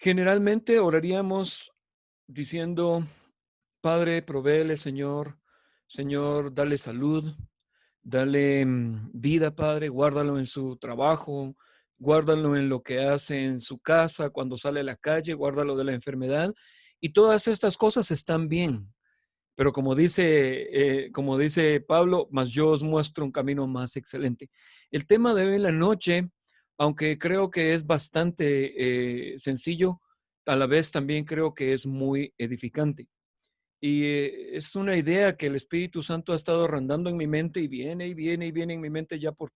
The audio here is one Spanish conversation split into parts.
Generalmente oraríamos diciendo: Padre, provéele, Señor. Señor, dale salud, dale vida, Padre, guárdalo en su trabajo, guárdalo en lo que hace en su casa, cuando sale a la calle, guárdalo de la enfermedad. Y todas estas cosas están bien. Pero como dice Pablo, mas yo os muestro un camino más excelente. El tema de hoy en la noche, aunque creo que es bastante sencillo, a la vez también creo que es muy edificante. Y es una idea que el Espíritu Santo ha estado rondando en mi mente y viene y viene y viene en mi mente ya por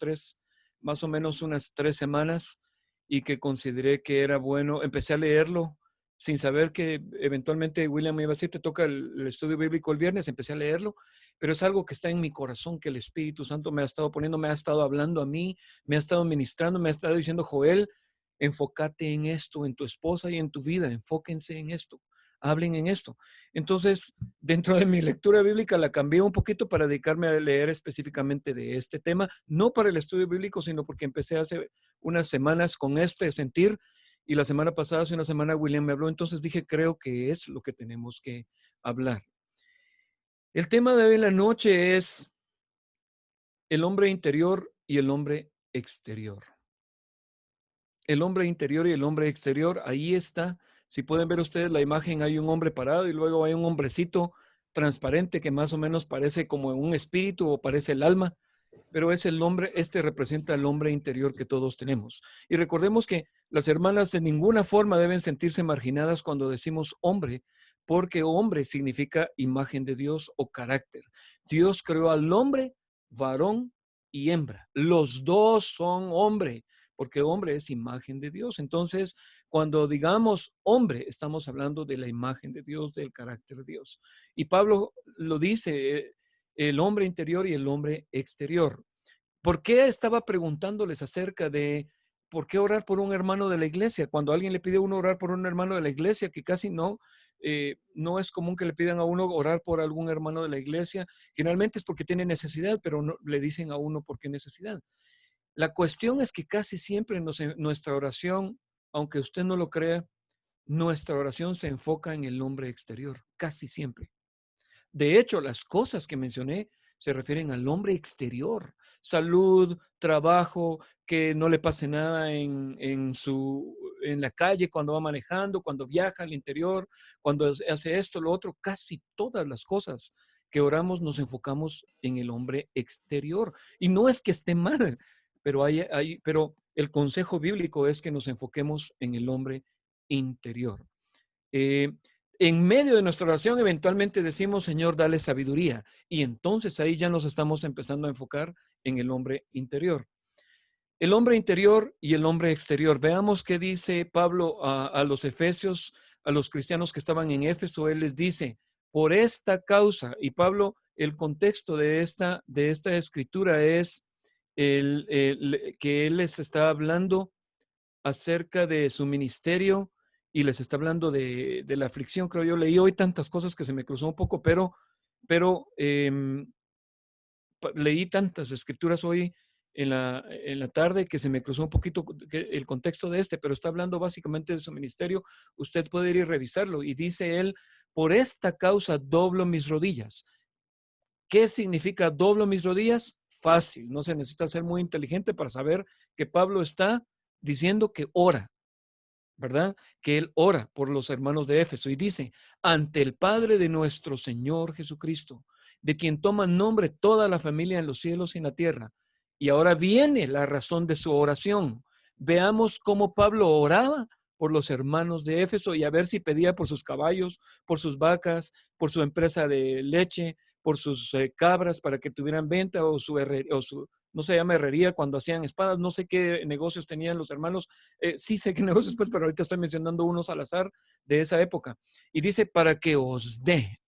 más o menos unas 3 semanas, y que consideré que era bueno. Empecé a leerlo sin saber que eventualmente William me iba a decir: te toca el estudio bíblico el viernes. Empecé a leerlo, pero es algo que está en mi corazón, que el Espíritu Santo me ha estado poniendo, me ha estado hablando a mí, me ha estado ministrando, me ha estado diciendo: Joel, enfócate en esto, en tu esposa y en tu vida, enfóquense en esto, hablen en esto. Entonces, dentro de mi lectura bíblica la cambié un poquito para dedicarme a leer específicamente de este tema, no para el estudio bíblico, sino porque empecé hace unas semanas con este sentir, y la semana pasada, hace una semana, William me habló. Entonces dije: creo que es lo que tenemos que hablar. El tema de hoy en la noche es el hombre interior y el hombre exterior. El hombre interior y el hombre exterior, ahí está. Si pueden ver ustedes la imagen, hay un hombre parado y luego hay un hombrecito transparente que más o menos parece como un espíritu o parece el alma, pero es el hombre. Este representa el hombre interior que todos tenemos. Y recordemos que las hermanas de ninguna forma deben sentirse marginadas cuando decimos hombre, porque hombre significa imagen de Dios o carácter. Dios creó al hombre, varón y hembra. Los dos son hombre, porque hombre es imagen de Dios. Entonces, cuando digamos hombre, estamos hablando de la imagen de Dios, del carácter de Dios. Y Pablo lo dice: el hombre interior y el hombre exterior. ¿Por qué estaba preguntándoles acerca de por qué orar por un hermano de la iglesia? Cuando alguien le pide a uno orar por un hermano de la iglesia, que casi no es común que le pidan a uno orar por algún hermano de la iglesia, generalmente es porque tiene necesidad, pero no le dicen a uno por qué necesidad. La cuestión es que casi siempre nuestra oración, aunque usted no lo crea, nuestra oración se enfoca en el hombre exterior, casi siempre. De hecho, las cosas que mencioné se refieren al hombre exterior: salud, trabajo, que no le pase nada en la calle, cuando va manejando, cuando viaja al interior, cuando hace esto, lo otro. Casi todas las cosas que oramos nos enfocamos en el hombre exterior. Y no es que esté mal, pero el consejo bíblico es que nos enfoquemos en el hombre interior. Eh, en medio de nuestra oración eventualmente decimos: Señor, dale sabiduría. Y entonces ahí ya nos estamos empezando a enfocar en el hombre interior. El hombre interior y el hombre exterior. Veamos qué dice Pablo a los efesios, a los cristianos que estaban en Éfeso. Él les dice: por esta causa. Y Pablo, el contexto de esta escritura es que él les está hablando acerca de su ministerio y les está hablando de la aflicción. Creo yo leí hoy tantas cosas que se me cruzó un poco, pero leí tantas escrituras hoy en la tarde que se me cruzó un poquito el contexto de pero está hablando básicamente de su ministerio. Usted puede ir y revisarlo. Y dice él: por esta causa doblo mis rodillas. ¿Qué significa doblo mis rodillas? Fácil, no se necesita ser muy inteligente para saber que Pablo está diciendo que ora, ¿verdad? Que él ora por los hermanos de Éfeso y dice: ante el Padre de nuestro Señor Jesucristo, de quien toma nombre toda la familia en los cielos y en la tierra. Y ahora viene la razón de su oración. Veamos cómo Pablo oraba por los hermanos de Éfeso, y a ver si pedía por sus caballos, por sus vacas, por su empresa de leche, por sus cabras para que tuvieran venta, o su no se llama herrería cuando hacían espadas. No sé qué negocios tenían los hermanos. Sí sé qué negocios, pues, pero ahorita estoy mencionando unos al azar de esa época. Y dice: para que os dé.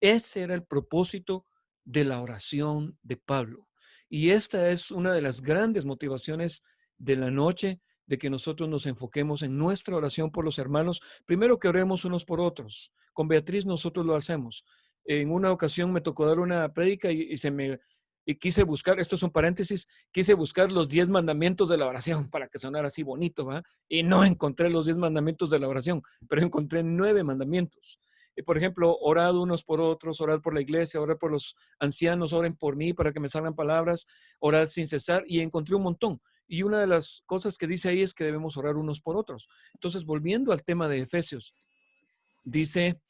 Ese era el propósito de la oración de Pablo. Y esta es una de las grandes motivaciones de la noche, de que nosotros nos enfoquemos en nuestra oración por los hermanos. Primero, que oremos unos por otros. Con Beatriz nosotros lo hacemos. En una ocasión me tocó dar una prédica y y quise buscar, esto es un paréntesis, quise buscar los 10 mandamientos de la oración para que sonara así bonito, ¿va? Y no encontré los 10 mandamientos de la oración, pero encontré 9 mandamientos. Por ejemplo, orad unos por otros, orad por la iglesia, orad por los ancianos, oren por mí para que me salgan palabras, orad sin cesar, y encontré un montón. Y una de las cosas que dice ahí es que debemos orar unos por otros. Entonces, volviendo al tema de Efesios, dice,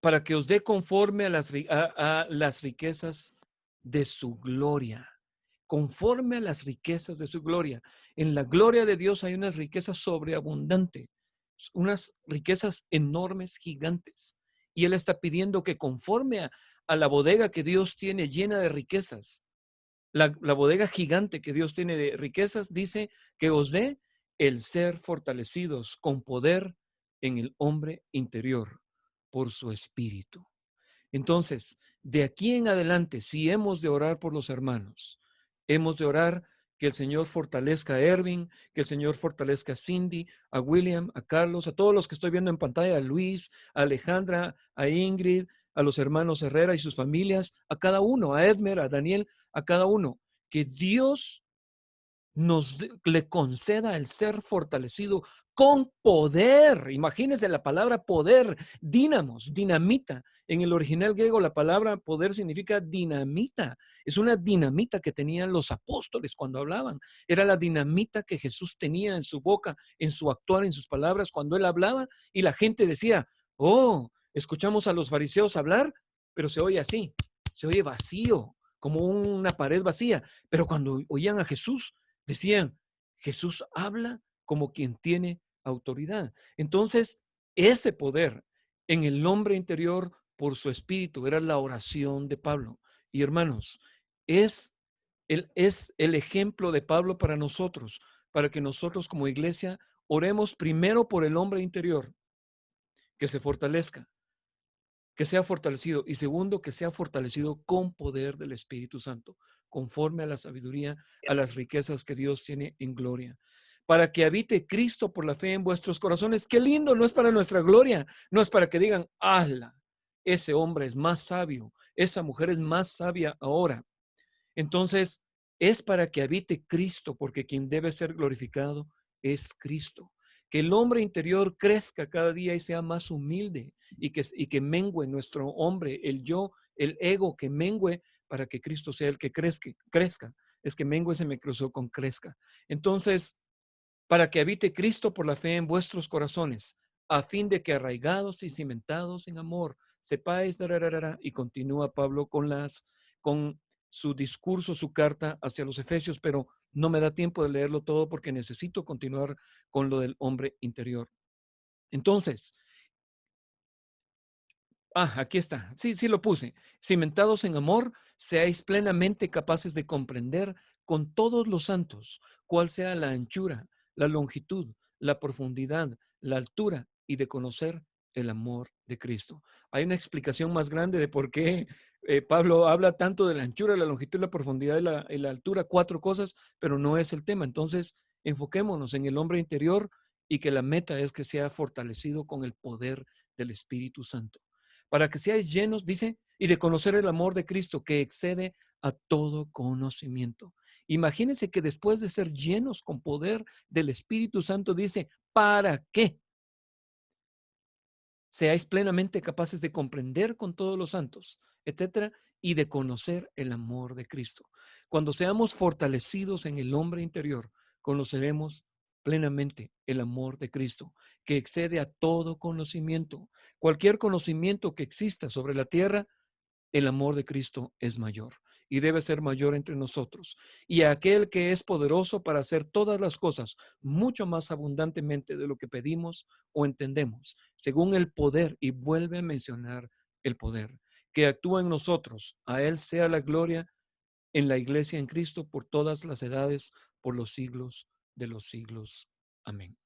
para que os dé conforme a las riquezas de su gloria. Conforme a las riquezas de su gloria. En la gloria de Dios hay unas riquezas sobreabundantes, unas riquezas enormes, gigantes. Y Él está pidiendo que conforme a la bodega que Dios tiene llena de riquezas, la bodega gigante que Dios tiene de riquezas, dice que os dé el ser fortalecidos con poder en el hombre interior por su espíritu. Entonces, de aquí en adelante, si hemos de orar por los hermanos, hemos de orar que el Señor fortalezca a Ervin, que el Señor fortalezca a Cindy, a William, a Carlos, a todos los que estoy viendo en pantalla, a Luis, a Alejandra, a Ingrid, a los hermanos Herrera y sus familias, a cada uno, a Edmer, a Daniel, a cada uno. Que Dios le conceda el ser fortalecido con poder. Imagínense la palabra poder, dínamos, dinamita. En el original griego la palabra poder significa dinamita. Es una dinamita que tenían los apóstoles cuando hablaban. Era la dinamita que Jesús tenía en su boca, en su actuar, en sus palabras, cuando él hablaba y la gente decía, oh, escuchamos a los fariseos hablar, pero se oye así, se oye vacío, como una pared vacía. Pero cuando oían a Jesús, decían, Jesús habla como quien tiene autoridad. Entonces, ese poder en el hombre interior por su espíritu era la oración de Pablo. Y hermanos, es el ejemplo de Pablo para nosotros, para que nosotros como iglesia oremos primero por el hombre interior, que se fortalezca, que sea fortalecido, y segundo, que sea fortalecido con poder del Espíritu Santo, conforme a la sabiduría, a las riquezas que Dios tiene en gloria, para que habite Cristo por la fe en vuestros corazones. Qué lindo, no es para nuestra gloria, no es para que digan, ala, ese hombre es más sabio, esa mujer es más sabia ahora. Entonces, es para que habite Cristo, porque quien debe ser glorificado es Cristo. Que el hombre interior crezca cada día y sea más humilde y que mengue nuestro hombre, el yo, el ego, que mengue para que Cristo sea el que crezca. Es que mengue se me cruzó con crezca. Entonces, para que habite Cristo por la fe en vuestros corazones, a fin de que arraigados y cimentados en amor, sepáis, y continúa Pablo con su discurso, su carta hacia los Efesios, pero no me da tiempo de leerlo todo porque necesito continuar con lo del hombre interior. Entonces, aquí está. Sí, sí lo puse. Cimentados en amor, seáis plenamente capaces de comprender con todos los santos cuál sea la anchura, la longitud, la profundidad, la altura y de conocer el amor de Cristo. Hay una explicación más grande de por qué Pablo habla tanto de la anchura, la longitud, la profundidad y la altura, 4 cosas, pero no es el tema. Entonces, enfoquémonos en el hombre interior y que la meta es que sea fortalecido con el poder del Espíritu Santo para que seáis llenos, dice, y de conocer el amor de Cristo que excede a todo conocimiento. Imagínense que después de ser llenos con poder del Espíritu Santo, dice, ¿para qué? Seáis plenamente capaces de comprender con todos los santos, etcétera, y de conocer el amor de Cristo. Cuando seamos fortalecidos en el hombre interior, conoceremos plenamente el amor de Cristo, que excede a todo conocimiento. Cualquier conocimiento que exista sobre la tierra, el amor de Cristo es mayor y debe ser mayor entre nosotros. Y aquel que es poderoso para hacer todas las cosas mucho más abundantemente de lo que pedimos o entendemos, según el poder, y vuelve a mencionar el poder, que actúa en nosotros. A Él sea la gloria en la iglesia en Cristo por todas las edades, por los siglos de los siglos. Amén.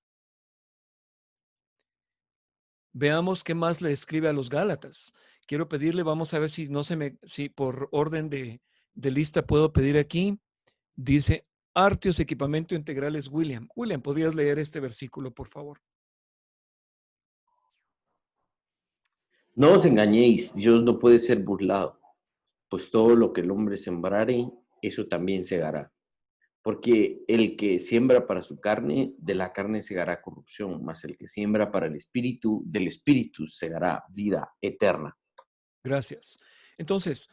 Veamos qué más le escribe a los Gálatas. Quiero pedirle, vamos a ver si no si por orden de lista puedo pedir aquí. Dice, Artios Equipamiento Integrales William. William, ¿podrías leer este versículo, por favor? No os engañéis, Dios no puede ser burlado. pues todo lo que el hombre sembrare, eso también segará. Porque el que siembra para su carne, de la carne segará corrupción, mas el que siembra para el espíritu, del espíritu segará vida eterna. Gracias. Entonces,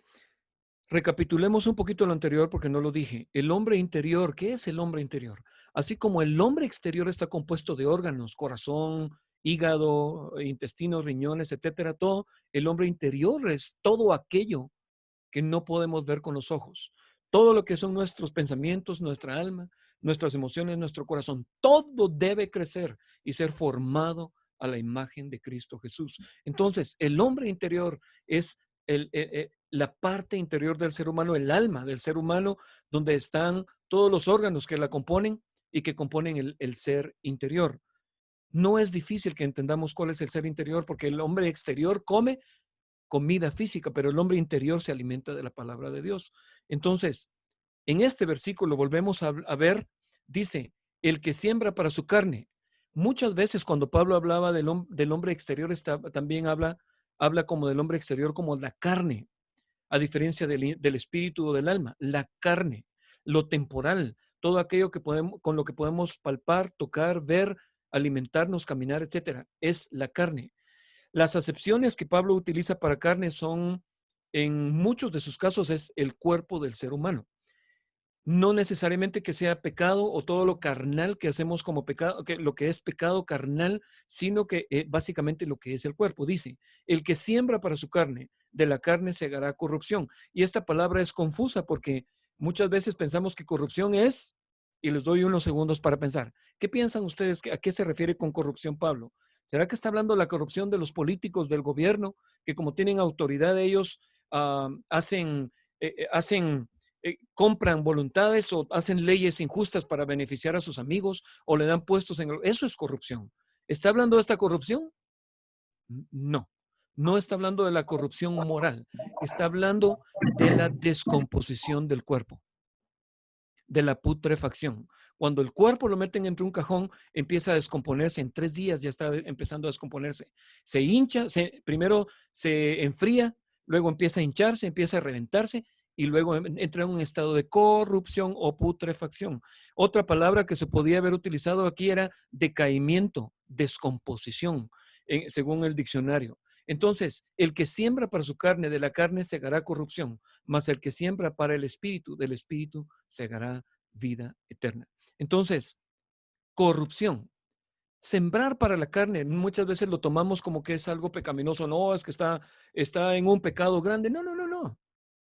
recapitulemos un poquito lo anterior porque no lo dije. El hombre interior, ¿qué es el hombre interior? Así como el hombre exterior está compuesto de órganos, corazón, hígado, intestinos, riñones, etcétera, todo, el hombre interior es todo aquello que no podemos ver con los ojos. Todo lo que son nuestros pensamientos, nuestra alma, nuestras emociones, nuestro corazón, todo debe crecer y ser formado a la imagen de Cristo Jesús. Entonces, el hombre interior es la parte interior del ser humano, el alma del ser humano, donde están todos los órganos que la componen y que componen el ser interior. No es difícil que entendamos cuál es el ser interior, porque el hombre exterior come comida física, pero el hombre interior se alimenta de la palabra de Dios. Entonces, en este versículo volvemos a ver, dice, el que siembra para su carne. Muchas veces cuando Pablo hablaba del hombre exterior, también habla como del hombre exterior como la carne, a diferencia del espíritu o del alma, la carne, lo temporal, todo aquello que con lo que podemos palpar, tocar, ver, alimentarnos, caminar, etcétera, es la carne. Las acepciones que Pablo utiliza para carne son, en muchos de sus casos, es el cuerpo del ser humano. No necesariamente que sea pecado o todo lo carnal que hacemos como pecado, que lo que es pecado carnal, sino que básicamente lo que es el cuerpo. Dice, el que siembra para su carne, de la carne segará corrupción. Y esta palabra es confusa porque muchas veces pensamos que corrupción es, y les doy unos segundos para pensar, ¿qué piensan ustedes? ¿A qué se refiere con corrupción Pablo? ¿Será que está hablando de la corrupción de los políticos, del gobierno, que como tienen autoridad ellos hacen compran voluntades o hacen leyes injustas para beneficiar a sus amigos o le dan puestos en... Eso es corrupción. ¿Está hablando de esta corrupción? No, no está hablando de la corrupción moral. Está hablando de la descomposición del cuerpo, de la putrefacción. Cuando el cuerpo lo meten entre un cajón, empieza a descomponerse. En 3 días ya está empezando a descomponerse. Se hincha, primero se enfría, luego empieza a hincharse, empieza a reventarse y luego entra en un estado de corrupción o putrefacción. Otra palabra que se podía haber utilizado aquí era decaimiento, descomposición, según el diccionario. Entonces, el que siembra para su carne, de la carne segará corrupción, mas el que siembra para el espíritu, del espíritu segará vida eterna. Entonces, corrupción. Sembrar para la carne, muchas veces lo tomamos como que es algo pecaminoso. No, es que está en un pecado grande. No, no, no, no.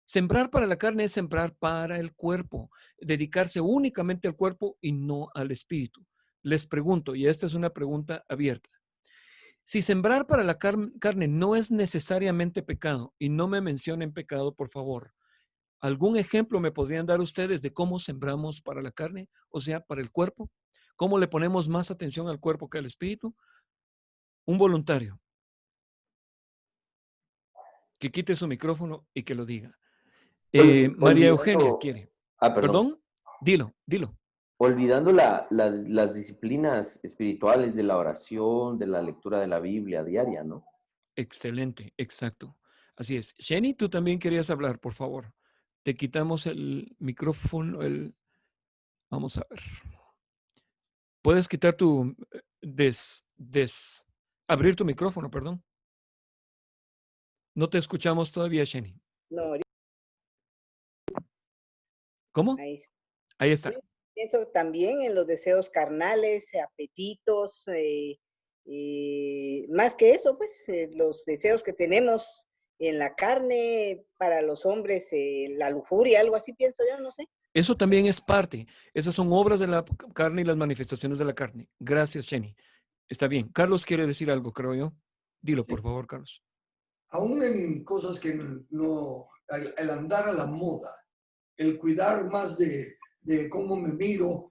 Sembrar para la carne es sembrar para el cuerpo, dedicarse únicamente al cuerpo y no al espíritu. Les pregunto, y esta es una pregunta abierta. Si sembrar para la carne no es necesariamente pecado, y no me mencionen pecado, por favor, ¿algún ejemplo me podrían dar ustedes de cómo sembramos para la carne, o sea, para el cuerpo? ¿Cómo le ponemos más atención al cuerpo que al espíritu? Un voluntario que quite su micrófono y que lo diga. María Eugenia Olvidando, quiere. perdón, ¿Perdón? Dilo, dilo. olvidando las disciplinas espirituales de la oración, de la lectura de la Biblia diaria, ¿no? Excelente, exacto. Así es. Jenny, tú también querías hablar, por favor. Te quitamos el micrófono, vamos a ver. Puedes quitar abrir tu micrófono, perdón. No te escuchamos todavía, Jenny. No, ¿Cómo? ahí Ahí sí, está. pienso también en los deseos carnales, apetitos, más que eso, pues los deseos que tenemos en la carne, para los hombres, la lujuria, algo así pienso yo, no sé. Eso también es parte. Esas son obras de la carne y las manifestaciones de la carne. Gracias, Jenny. Está bien. Carlos quiere decir algo, creo yo. Dilo, por favor, Carlos. Aún en cosas que no, el andar a la moda, el cuidar más de cómo me miro,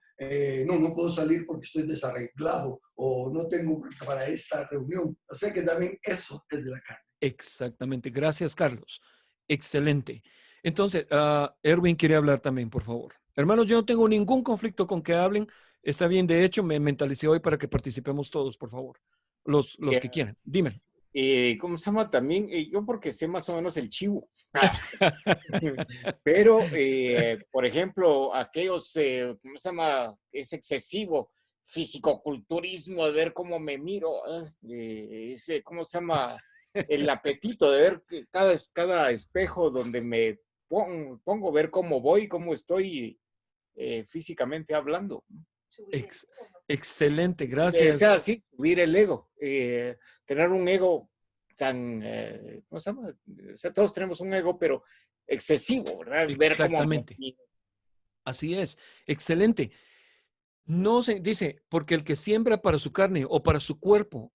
no puedo salir porque estoy desarreglado o no tengo para esta reunión. O sea que también eso es de la carne. Exactamente. Gracias, Carlos. Excelente. Entonces, Erwin quiere hablar también, por favor. Hermanos, yo no tengo ningún conflicto con que hablen. Está bien. De hecho, me mentalicé hoy para que participemos todos, por favor. Los que quieran. Dime. ¿cómo se llama también? Yo porque sé más o menos el chivo. Pero, por ejemplo, aquellos, ¿cómo se llama? Es excesivo fisicoculturismo, de ver cómo me miro, ¿cómo se llama? El apetito de ver que cada espejo donde me pongo, ver cómo voy, cómo estoy físicamente hablando. Excelente, O gracias. sea, sí, subir el ego, tener un ego tan, ¿cómo se llama? O sea, todos tenemos un ego, pero excesivo, ¿verdad? Ver cómo Exactamente. Así es. Excelente. No se dice, porque el que siembra para su carne o para su cuerpo,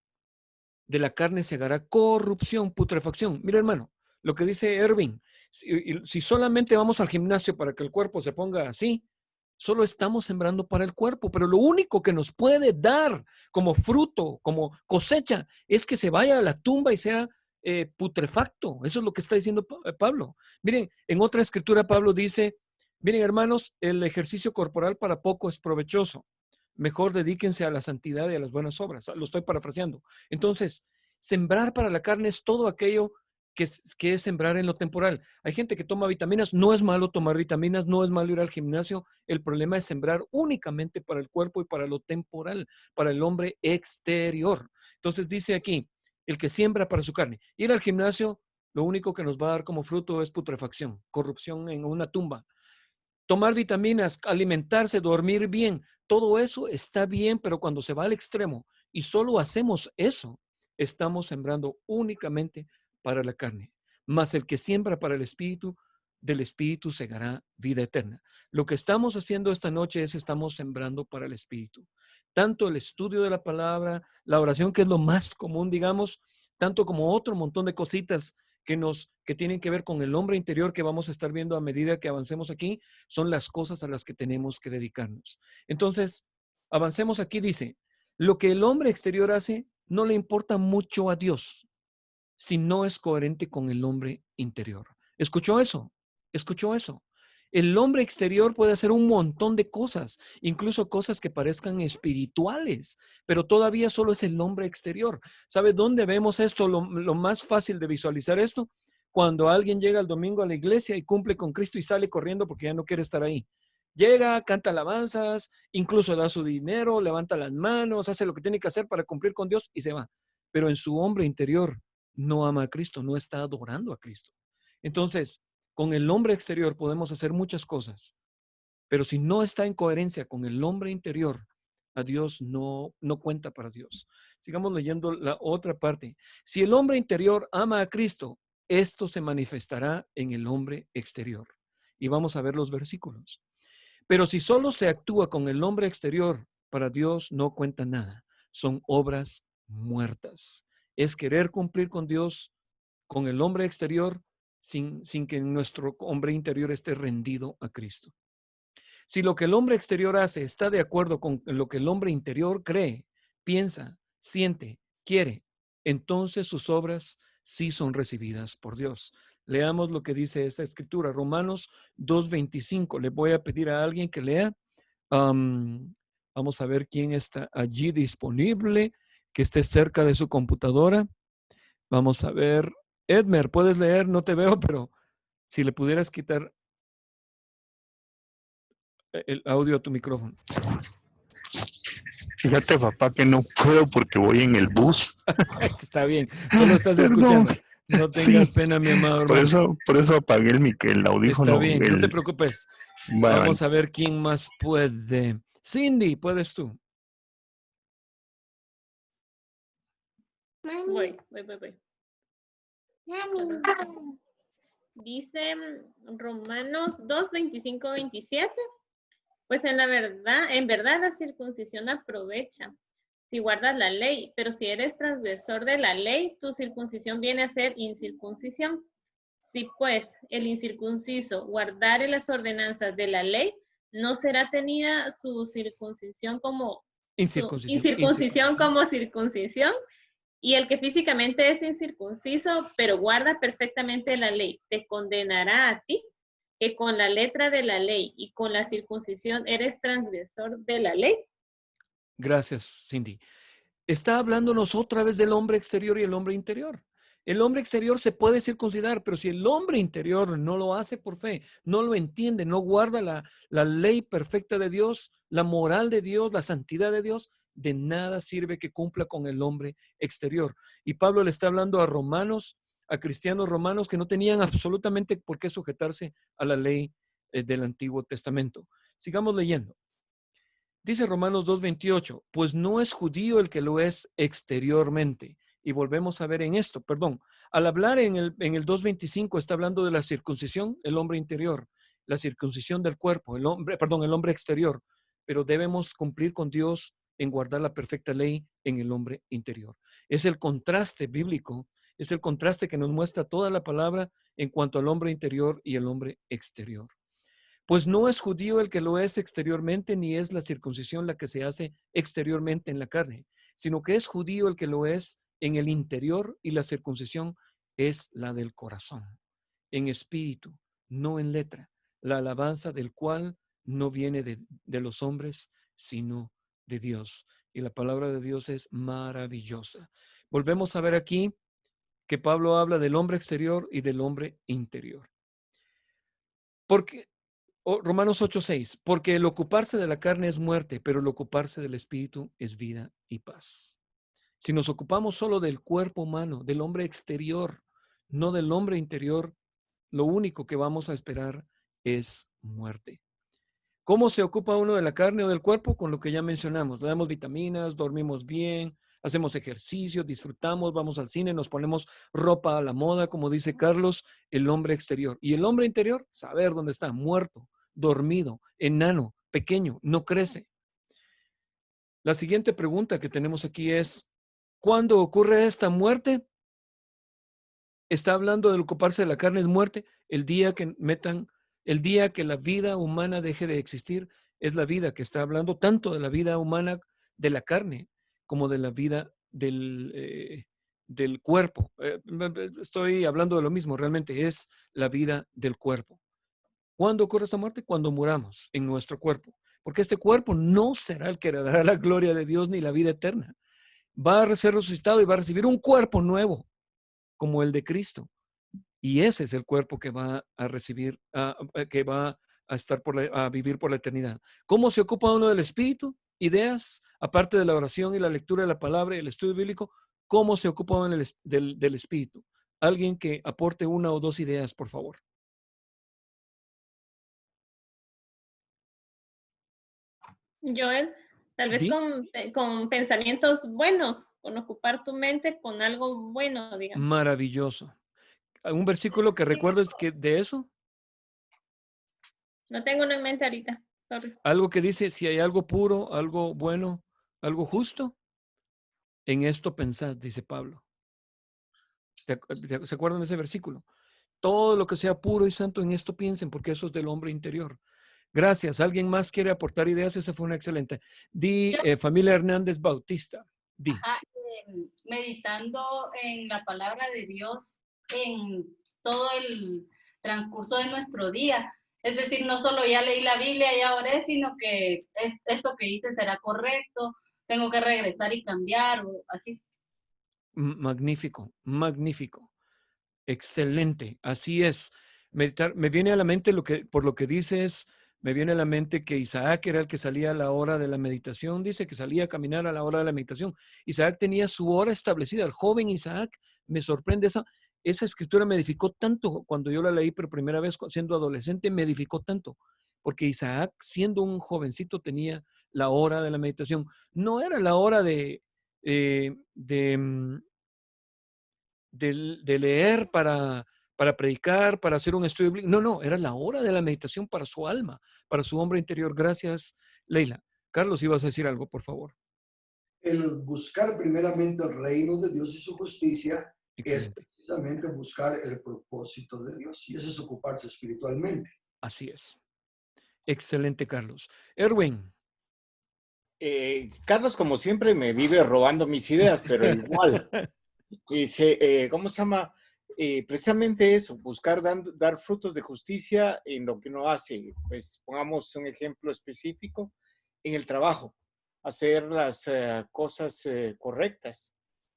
de la carne segará corrupción, putrefacción. Mira, hermano, lo que dice Erwin, si solamente vamos al gimnasio para que el cuerpo se ponga así, solo estamos sembrando para el cuerpo, pero lo único que nos puede dar como fruto, como cosecha, es que se vaya a la tumba y sea putrefacto. Eso es lo que está diciendo Pablo. Miren, en otra escritura Pablo dice, miren hermanos, el ejercicio corporal para poco es provechoso. Mejor dedíquense a la santidad y a las buenas obras. Lo estoy parafraseando. Entonces, sembrar para la carne es todo aquello que es sembrar en lo temporal. Hay gente que toma vitaminas, no es malo tomar vitaminas, no es malo ir al gimnasio, el problema es sembrar únicamente para el cuerpo y para lo temporal, para el hombre exterior. Entonces dice aquí, el que siembra para su carne. Ir al gimnasio, lo único que nos va a dar como fruto es putrefacción, corrupción en una tumba. Tomar vitaminas, alimentarse, dormir bien, todo eso está bien, pero cuando se va al extremo y solo hacemos eso, estamos sembrando únicamente para la carne. Mas el que siembra para el espíritu, del espíritu segará vida eterna. Lo que estamos haciendo esta noche es estamos sembrando para el espíritu. Tanto el estudio de la palabra, la oración, que es lo más común, digamos, tanto como otro montón de cositas que tienen que ver con el hombre interior que vamos a estar viendo a medida que avancemos aquí, son las cosas a las que tenemos que dedicarnos. Entonces, avancemos aquí, dice, lo que el hombre exterior hace no le importa mucho a Dios si no es coherente con el hombre interior. ¿Escuchó eso? ¿Escuchó eso? El hombre exterior puede hacer un montón de cosas, incluso cosas que parezcan espirituales, pero todavía solo es el hombre exterior. ¿Sabe dónde vemos esto? Lo más fácil de visualizar esto, cuando alguien llega el domingo a la iglesia y cumple con Cristo y sale corriendo porque ya no quiere estar ahí. Llega, canta alabanzas, incluso da su dinero, levanta las manos, hace lo que tiene que hacer para cumplir con Dios y se va. Pero en su hombre interior no ama a Cristo, no está adorando a Cristo. Entonces, con el hombre exterior podemos hacer muchas cosas, pero si no está en coherencia con el hombre interior, a Dios no cuenta para Dios. Sigamos leyendo la otra parte. Si el hombre interior ama a Cristo, esto se manifestará en el hombre exterior. Y vamos a ver los versículos. Pero si solo se actúa con el hombre exterior, para Dios no cuenta nada. Son obras muertas. Es querer cumplir con Dios, con el hombre exterior, sin que nuestro hombre interior esté rendido a Cristo. Si lo que el hombre exterior hace está de acuerdo con lo que el hombre interior cree, piensa, siente, quiere, entonces sus obras sí son recibidas por Dios. Leamos lo que dice esta escritura, Romanos 2:25. Le voy a pedir a alguien que lea. Vamos a ver quién está allí disponible, que esté cerca de su computadora. Vamos a ver. Edmer, ¿puedes leer? No te veo, pero si le pudieras quitar el audio a tu micrófono. Fíjate, papá, que no puedo porque voy en el bus. Está bien, solo estás escuchando. No tengas pena, mi amado hermano. Por eso apagué el audífono. Está bien, no te preocupes. Vamos a ver quién más puede. Cindy, ¿puedes tú? Voy. Dice Romanos 2, 25, 27. Pues en verdad la circuncisión aprovecha si guardas la ley, pero si eres transgresor de la ley, tu circuncisión viene a ser incircuncisión. Si pues el incircunciso guardare las ordenanzas de la ley, no será tenida su circuncisión como incircuncisión como circuncisión. Y el que físicamente es incircunciso, pero guarda perfectamente la ley, te condenará a ti, que con la letra de la ley y con la circuncisión eres transgresor de la ley. Gracias, Cindy. está hablándonos otra vez del hombre exterior y el hombre interior. El hombre exterior se puede circuncidar, pero si el hombre interior no lo hace por fe, no lo entiende, no guarda la ley perfecta de Dios, la moral de Dios, la santidad de Dios, de nada sirve que cumpla con el hombre exterior. Y Pablo le está hablando a romanos, a cristianos romanos que no tenían absolutamente por qué sujetarse a la ley del Antiguo Testamento. Sigamos leyendo. Dice Romanos 2:28, pues no es judío el que lo es exteriormente. Y volvemos a ver en esto, perdón, al hablar en el 2:25 está hablando de la circuncisión, el hombre interior, la circuncisión del cuerpo, el hombre exterior, pero debemos cumplir con Dios en guardar la perfecta ley en el hombre interior. Es el contraste bíblico, es el contraste que nos muestra toda la palabra en cuanto al hombre interior y el hombre exterior. Pues no es judío el que lo es exteriormente, ni es la circuncisión la que se hace exteriormente en la carne, sino que es judío el que lo es en el interior, y la circuncisión es la del corazón, en espíritu, no en letra, la alabanza del cual no viene de los hombres, sino de Dios. Y la palabra de Dios es maravillosa. Volvemos a ver aquí que Pablo habla del hombre exterior y del hombre interior. Porque Romanos 8:6, porque el ocuparse de la carne es muerte, pero el ocuparse del espíritu es vida y paz. Si nos ocupamos solo del cuerpo humano, del hombre exterior, no del hombre interior, lo único que vamos a esperar es muerte. ¿Cómo se ocupa uno de la carne o del cuerpo? Con lo que ya mencionamos. Le damos vitaminas, dormimos bien, hacemos ejercicio, disfrutamos, vamos al cine, nos ponemos ropa a la moda, como dice Carlos, el hombre exterior. Y el hombre interior, saber dónde está, muerto, dormido, enano, pequeño, no crece. La siguiente pregunta que tenemos aquí es, ¿cuándo ocurre esta muerte? Está hablando de ocuparse de la carne, es muerte. El día que la vida humana deje de existir, es la vida que está hablando tanto de la vida humana de la carne como de la vida del cuerpo. Estoy hablando de lo mismo, realmente es la vida del cuerpo. ¿Cuándo ocurre esta muerte? Cuando muramos en nuestro cuerpo, porque este cuerpo no será el que heredará la gloria de Dios ni la vida eterna. Va a ser resucitado y va a recibir un cuerpo nuevo como el de Cristo. Y ese es el cuerpo que va a recibir, que va a estar a vivir por la eternidad. ¿Cómo se ocupa uno del espíritu? Ideas, aparte de la oración y la lectura de la palabra y el estudio bíblico, ¿cómo se ocupa uno del espíritu? Alguien que aporte una o dos ideas, por favor. Joel, tal vez ¿Sí? con pensamientos buenos, con ocupar tu mente con algo bueno, digamos. Maravilloso. ¿Un versículo que recuerdes de eso? No tengo uno en mente ahorita, sorry. Algo que dice, si hay algo puro, algo bueno, algo justo, en esto pensad, dice Pablo. ¿Se acuerdan de ese versículo? Todo lo que sea puro y santo, en esto piensen, porque eso es del hombre interior. Gracias. ¿Alguien más quiere aportar ideas? Esa fue una excelente. Familia Hernández Bautista. Meditando en la palabra de Dios en todo el transcurso de nuestro día. Es decir, no solo ya leí la Biblia y ya oré, sino que esto que hice será correcto, tengo que regresar y cambiar o así. Magnífico, magnífico. Excelente. Así es. Meditar, me viene a la mente por lo que dices, me viene a la mente que Isaac era el que salía a la hora de la meditación. Dice que salía a caminar a la hora de la meditación. Isaac tenía su hora establecida. El joven Isaac, me sorprende esa escritura me edificó tanto cuando yo la leí por primera vez siendo adolescente, me edificó tanto. Porque Isaac, siendo un jovencito, tenía la hora de la meditación. No era la hora de leer para predicar, para hacer un estudio bíblico. No, era la hora de la meditación para su alma, para su hombre interior. Gracias, Leila. Carlos, ibas a decir algo, por favor. El buscar primeramente el reino de Dios y su justicia. Excelente. Es precisamente buscar el propósito de Dios, y eso es ocuparse espiritualmente. Así es. Excelente, Carlos. Erwin. Carlos, como siempre, me vive robando mis ideas, pero igual. ¿Cómo se llama? Precisamente eso, buscar dar frutos de justicia en lo que uno hace. Pues pongamos un ejemplo específico en el trabajo. hacer las cosas correctas.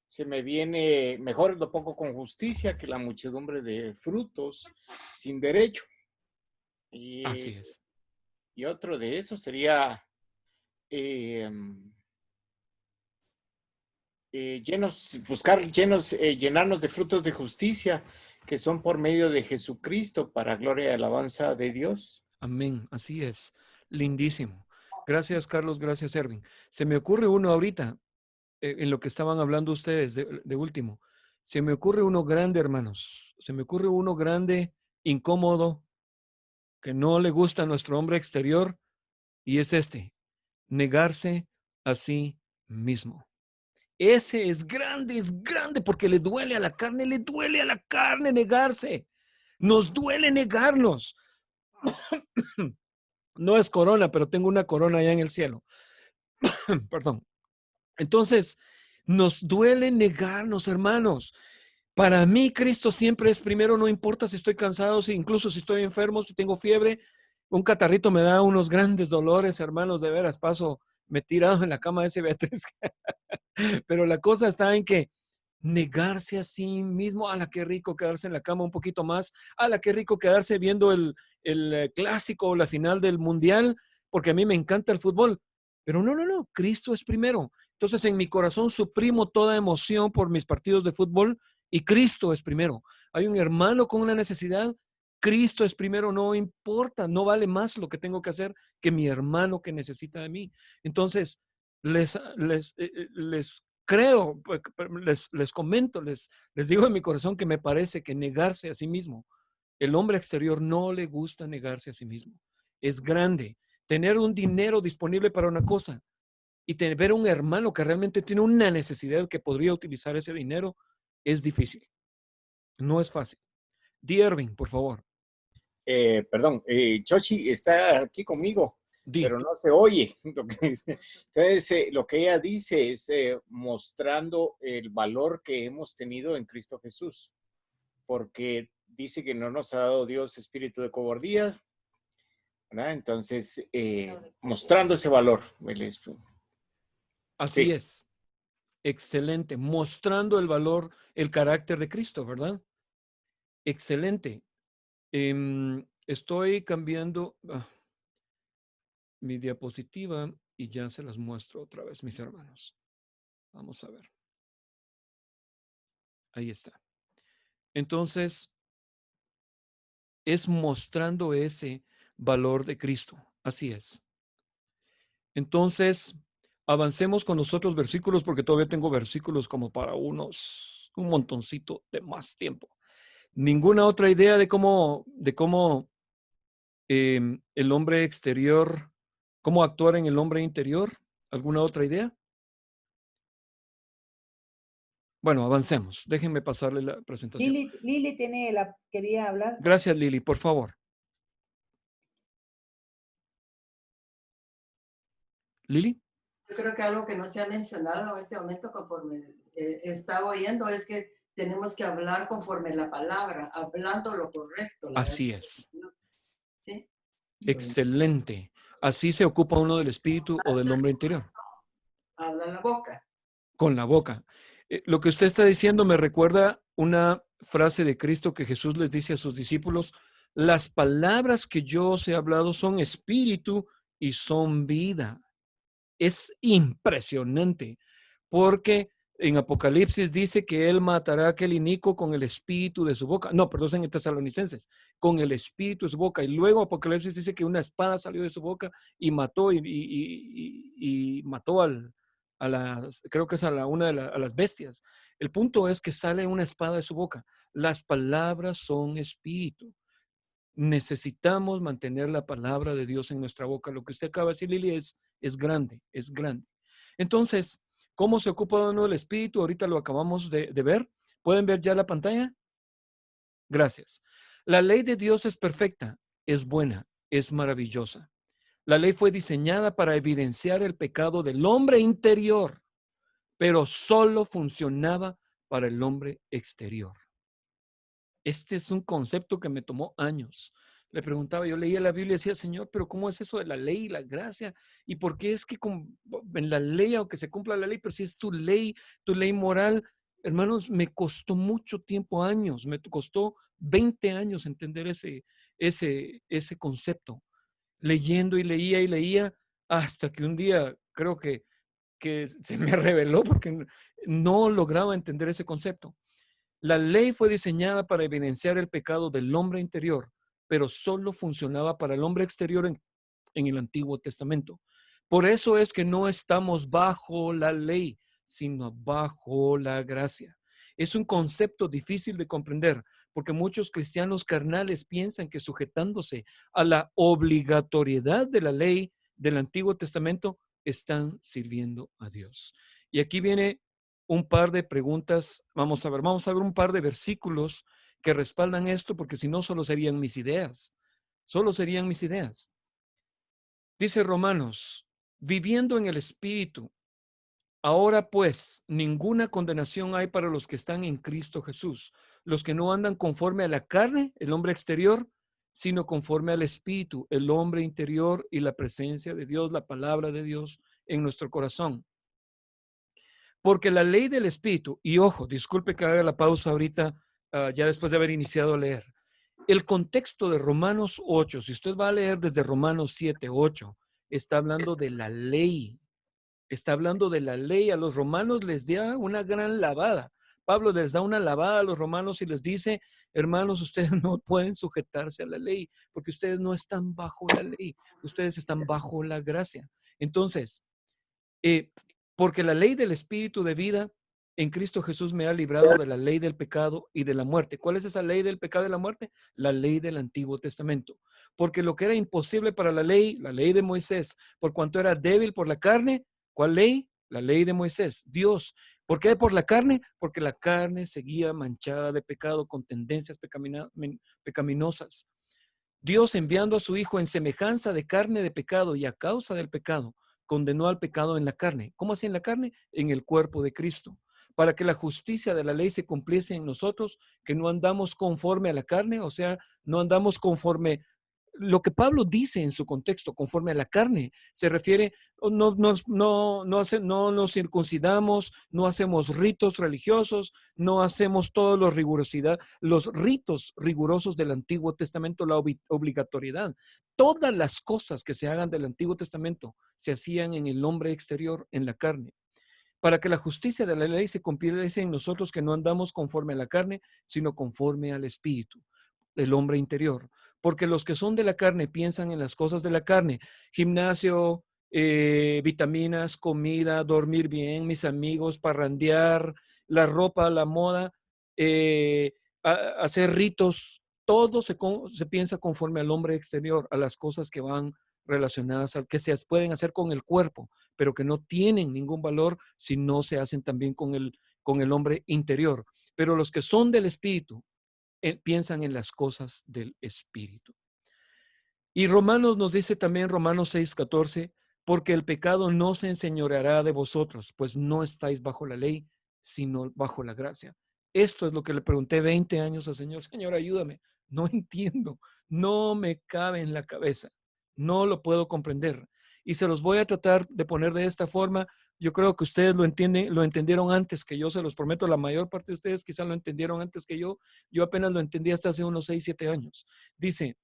Se me viene mejor lo poco con justicia que la muchedumbre de frutos sin derecho. Así es. Y otro de eso sería llenarnos de frutos de justicia que son por medio de Jesucristo para gloria y alabanza de Dios. Amén, así es. Lindísimo. Gracias, Carlos, gracias, Erwin. Se me ocurre uno ahorita, en lo que estaban hablando ustedes de último. Se me ocurre uno grande, hermanos. Se me ocurre uno grande, incómodo, que no le gusta a nuestro hombre exterior, y es este: negarse a sí mismo. Ese es grande porque le duele a la carne negarse. Nos duele negarnos. No es corona, pero tengo una corona allá en el cielo. Perdón. Entonces, nos duele negarnos, hermanos. Para mí, Cristo siempre es primero, no importa si estoy cansado, incluso si estoy enfermo, si tengo fiebre. Un catarrito me da unos grandes dolores, hermanos, de veras, me tirado en la cama de ese Beatriz. Pero la cosa está en que negarse a sí mismo, a la qué rico quedarse en la cama un poquito más, a la qué rico quedarse viendo el clásico o la final del mundial, porque a mí me encanta el fútbol. Pero no, Cristo es primero. Entonces en mi corazón suprimo toda emoción por mis partidos de fútbol y Cristo es primero. Hay un hermano con una necesidad, Cristo es primero, no importa, no vale más lo que tengo que hacer que mi hermano que necesita de mí. Entonces, les creo, les comento, les digo en mi corazón que me parece que negarse a sí mismo, el hombre exterior no le gusta negarse a sí mismo. Es grande. Tener un dinero disponible para una cosa y ver un hermano que realmente tiene una necesidad que podría utilizar ese dinero es difícil. No es fácil. Erwin, por favor. Perdón, Chochi está aquí conmigo, pero no se oye. Entonces, lo que ella dice es mostrando el valor que hemos tenido en Cristo Jesús, porque dice que no nos ha dado Dios espíritu de cobardía, ¿verdad? Entonces, mostrando ese valor. Así es. Excelente. Mostrando el valor, el carácter de Cristo, ¿verdad? Excelente. Estoy cambiando mi diapositiva y ya se las muestro otra vez, mis hermanos. Vamos a ver. Ahí está. Entonces, es mostrando ese valor de Cristo. Así es. Entonces, avancemos con los otros versículos porque todavía tengo versículos como para un montoncito de más tiempo. ¿Ninguna otra idea de cómo el hombre exterior, cómo actuar en el hombre interior? ¿Alguna otra idea? Bueno, avancemos. Déjenme pasarle la presentación. Lili quería hablar. Gracias, Lili, por favor. Lili. Yo creo que algo que no se ha mencionado en este momento conforme estaba oyendo es que tenemos que hablar conforme la palabra, hablando lo correcto. Así es. ¿Sí? Excelente. Así se ocupa uno del espíritu o del hombre interior. Habla la boca. Con la boca. Lo que usted está diciendo me recuerda una frase de Cristo que Jesús les dice a sus discípulos: las palabras que yo os he hablado son espíritu y son vida. Es impresionante porque en Apocalipsis dice que él matará a aquel inicuo con el espíritu de su boca. No, perdón, en Tesalonicenses, con el espíritu de su boca. Y luego Apocalipsis dice que una espada salió de su boca y mató y mató creo que es a las bestias. El punto es que sale una espada de su boca. Las palabras son espíritu. Necesitamos mantener la palabra de Dios en nuestra boca. Lo que usted acaba de decir, Lili, es grande, es grande. Entonces, ¿cómo se ocupa uno del espíritu? Ahorita lo acabamos de ver. ¿Pueden ver ya la pantalla? Gracias. La ley de Dios es perfecta, es buena, es maravillosa. La ley fue diseñada para evidenciar el pecado del hombre interior, pero solo funcionaba para el hombre exterior. Este es un concepto que me tomó años. Le preguntaba, yo leía la Biblia y decía, Señor, pero ¿cómo es eso de la ley y la gracia? ¿Y por qué es que en la ley, aunque se cumpla la ley, pero si es tu ley moral? Hermanos, me costó mucho tiempo, años, me costó 20 años entender ese concepto, leyendo y leía, hasta que un día creo que se me reveló porque no lograba entender ese concepto. La ley fue diseñada para evidenciar el pecado del hombre interior, pero solo funcionaba para el hombre exterior en el Antiguo Testamento. Por eso es que no estamos bajo la ley, sino bajo la gracia. Es un concepto difícil de comprender porque muchos cristianos carnales piensan que sujetándose a la obligatoriedad de la ley del Antiguo Testamento están sirviendo a Dios. Y aquí viene un par de preguntas. Vamos a ver un par de versículos que respaldan esto, porque si no, solo serían mis ideas. Solo serían mis ideas. Dice Romanos, viviendo en el Espíritu, ahora pues, ninguna condenación hay para los que están en Cristo Jesús, los que no andan conforme a la carne, el hombre exterior, sino conforme al Espíritu, el hombre interior y la presencia de Dios, la palabra de Dios en nuestro corazón. Porque la ley del Espíritu, y ojo, disculpe que haga la pausa ahorita, ya después de haber iniciado a leer. El contexto de Romanos 8, si usted va a leer desde Romanos 7, 8, está hablando de la ley. Está hablando de la ley. A los romanos les da una gran lavada. Pablo les da una lavada a los romanos y les dice, hermanos, ustedes no pueden sujetarse a la ley porque ustedes no están bajo la ley, ustedes están bajo la gracia. Entonces, porque la ley del Espíritu de vida en Cristo Jesús me ha librado de la ley del pecado y de la muerte. ¿Cuál es esa ley del pecado y la muerte? La ley del Antiguo Testamento. Porque lo que era imposible para la ley de Moisés, por cuanto era débil por la carne, ¿cuál ley? La ley de Moisés, Dios. ¿Por qué por la carne? Porque la carne seguía manchada de pecado con tendencias pecaminosas. Dios, enviando a su Hijo en semejanza de carne de pecado y a causa del pecado, condenó al pecado en la carne. ¿Cómo así en la carne? En el cuerpo de Cristo. Para que la justicia de la ley se cumpliese en nosotros, que no andamos conforme a la carne, o sea, no andamos conforme. Lo que Pablo dice en su contexto, conforme a la carne, se refiere, no nos circuncidamos, no hacemos ritos religiosos, no hacemos todos los ritos rigurosos del Antiguo Testamento, la obligatoriedad. Todas las cosas que se hagan del Antiguo Testamento se hacían en el hombre exterior, en la carne. Para que la justicia de la ley se cumpliese en nosotros, que no andamos conforme a la carne, sino conforme al Espíritu, el hombre interior. Porque los que son de la carne piensan en las cosas de la carne, gimnasio, vitaminas, comida, dormir bien, mis amigos, parrandear, la ropa, la moda, hacer ritos, todo se piensa conforme al hombre exterior, a las cosas que van relacionadas, que se pueden hacer con el cuerpo, pero que no tienen ningún valor si no se hacen también con el hombre interior. Pero los que son del Espíritu, piensan en las cosas del Espíritu. Y Romanos nos dice también, Romanos 6:14, porque el pecado no se enseñoreará de vosotros, pues no estáis bajo la ley, sino bajo la gracia. Esto es lo que le pregunté 20 años al Señor. Señor, ayúdame. No entiendo, no me cabe en la cabeza, no lo puedo comprender. Y se los voy a tratar de poner de esta forma. Yo creo que ustedes lo entendieron antes que yo, se los prometo, la mayor parte de ustedes quizás lo entendieron antes que yo. Yo apenas lo entendí hasta hace unos 6, 7 años. Dice,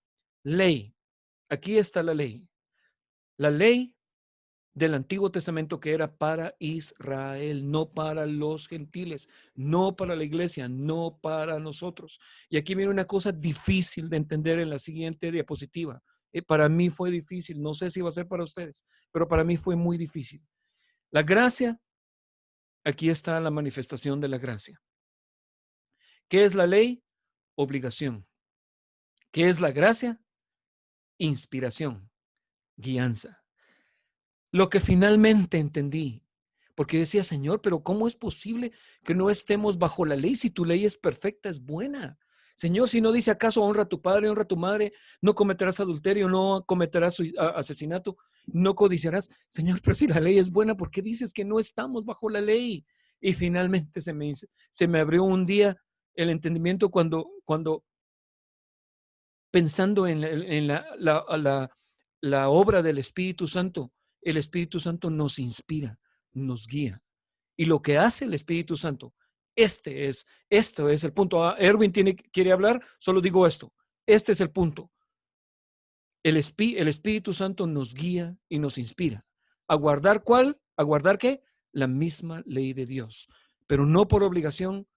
ley, aquí está la ley. La ley del Antiguo Testamento que era para Israel, no para los gentiles, no para la iglesia, no para nosotros. Y aquí viene una cosa difícil de entender en la siguiente diapositiva. Para mí fue difícil, no sé si va a ser para ustedes, pero para mí fue muy difícil. La gracia, aquí está la manifestación de la gracia. ¿Qué es la ley? Obligación. ¿Qué es la gracia? Inspiración, guianza. Lo que finalmente entendí, porque decía, Señor, pero ¿cómo es posible que no estemos bajo la ley si tu ley es perfecta, es buena? Señor, si no dice acaso honra a tu padre, honra a tu madre, no cometerás adulterio, no cometerás asesinato, no codiciarás. Señor, pero si la ley es buena, ¿por qué dices que no estamos bajo la ley? Y finalmente se me abrió un día el entendimiento cuando pensando en la obra del Espíritu Santo, el Espíritu Santo nos inspira, nos guía. Y lo que hace el Espíritu Santo, esto es el punto. Erwin quiere hablar, solo digo esto. Este es el punto. El Espíritu Santo nos guía y nos inspira. ¿A guardar cuál? ¿A guardar qué? La misma ley de Dios. Pero no por obligación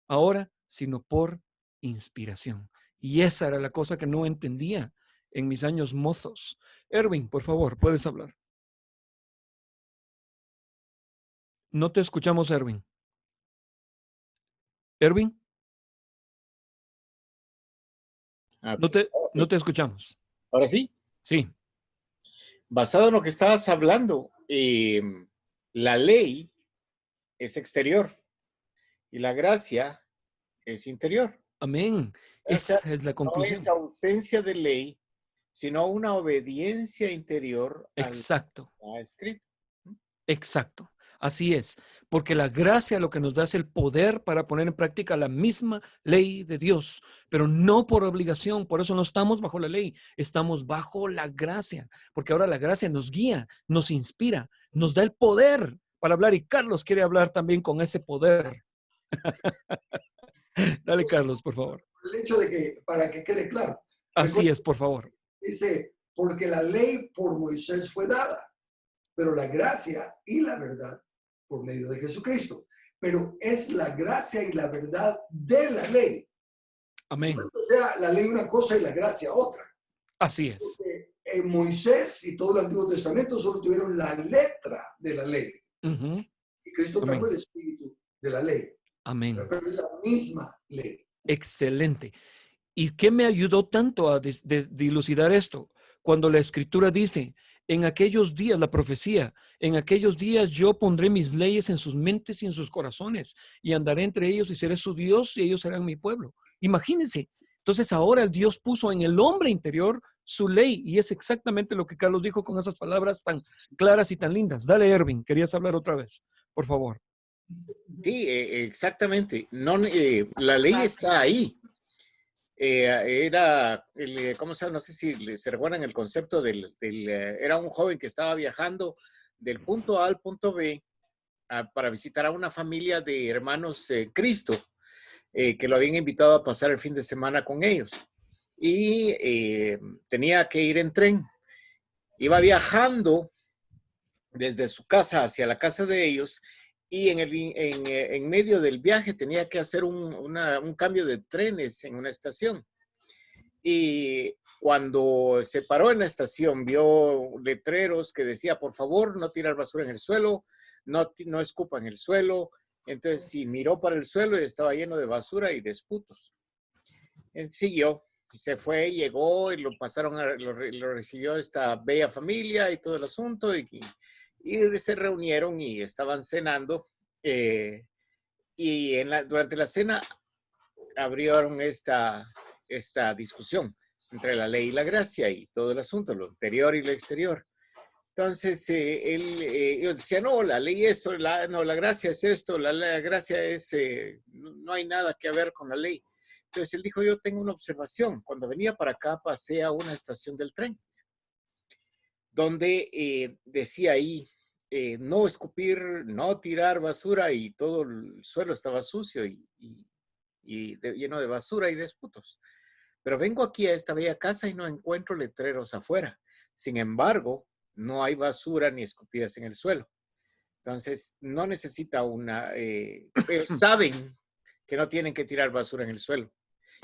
ahora, sino por inspiración. Y esa era la cosa que no entendía en mis años mozos. Erwin, por favor, puedes hablar. No te escuchamos, Erwin. Erwin, no te escuchamos. ¿Ahora sí? Sí. Basado en lo que estabas hablando, la ley es exterior y la gracia es interior. Amén. O sea, Esa es la conclusión. no es ausencia de ley, sino una obediencia interior Exacto. al escrito. Exacto. Así es. Porque la gracia lo que nos da es el poder para poner en práctica la misma ley de Dios, pero no por obligación. Por eso no estamos bajo la ley, estamos bajo la gracia, porque ahora la gracia nos guía, nos inspira, nos da el poder para hablar. Y Carlos quiere hablar también con ese poder. Dale, Carlos, por favor. El hecho de que, para que quede claro. Así es, por favor. Dice, porque la ley por Moisés fue dada, pero la gracia y la verdad por medio de Jesucristo. Pero es la gracia y la verdad de la ley. Amén. O sea, la ley una cosa y la gracia otra. Así es. Porque en Moisés y todo el Antiguo Testamento solo tuvieron la letra de la ley. Y Cristo trajo el espíritu de la ley. Amén. Pero es la misma ley. Excelente. ¿Y qué me ayudó tanto a dilucidar esto? Cuando la Escritura dice, en aquellos días, la profecía, en aquellos días yo pondré mis leyes en sus mentes y en sus corazones, y andaré entre ellos y seré su Dios y ellos serán mi pueblo. Imagínense. Entonces ahora el Dios puso en el hombre interior su ley, y es exactamente lo que Carlos dijo con esas palabras tan claras y tan lindas. Dale, Erwin, querías hablar otra vez, por favor. Sí, exactamente. No, la ley está ahí. ¿Cómo se llama? No sé si se recuerdan el concepto era un joven que estaba viajando del punto A al punto B para visitar a una familia de hermanos Cristo que lo habían invitado a pasar el fin de semana con ellos. Y tenía que ir en tren. Iba viajando desde su casa hacia la casa de ellos y en medio del viaje tenía que hacer un cambio de trenes en una estación. Y cuando se paró en la estación, vio letreros que decía, por favor, no tirar basura en el suelo, no escupa en el suelo. Entonces, sí, miró para el suelo y estaba lleno de basura y de esputos. Él siguió, se fue, llegó y lo recibió esta bella familia y todo el asunto. Y se reunieron y estaban cenando. Y durante la cena abrieron esta discusión entre la ley y la gracia y todo el asunto, lo interior y lo exterior. Entonces, ellos decían, no, la ley es esto, la gracia es esto, la gracia es, no hay nada que ver con la ley. Entonces, él dijo, yo tengo una observación. Cuando venía para acá, pasé a una estación del tren, donde decía ahí, no escupir, no tirar basura, y todo el suelo estaba sucio y lleno de basura y de esputos. Pero vengo aquí a esta bella casa y no encuentro letreros afuera. Sin embargo, no hay basura ni escupidas en el suelo. Entonces, no necesita ellos saben que no tienen que tirar basura en el suelo.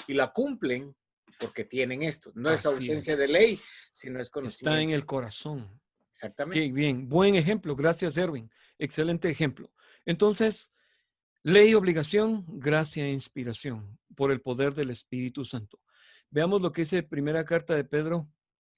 Y la cumplen porque tienen esto. No es ausencia de ley, sino es conocimiento. Está en el corazón. Exactamente. Qué bien. Buen ejemplo. Gracias, Erwin. Excelente ejemplo. Entonces, ley, obligación, gracia e inspiración por el poder del Espíritu Santo. Veamos lo que dice primera carta de Pedro.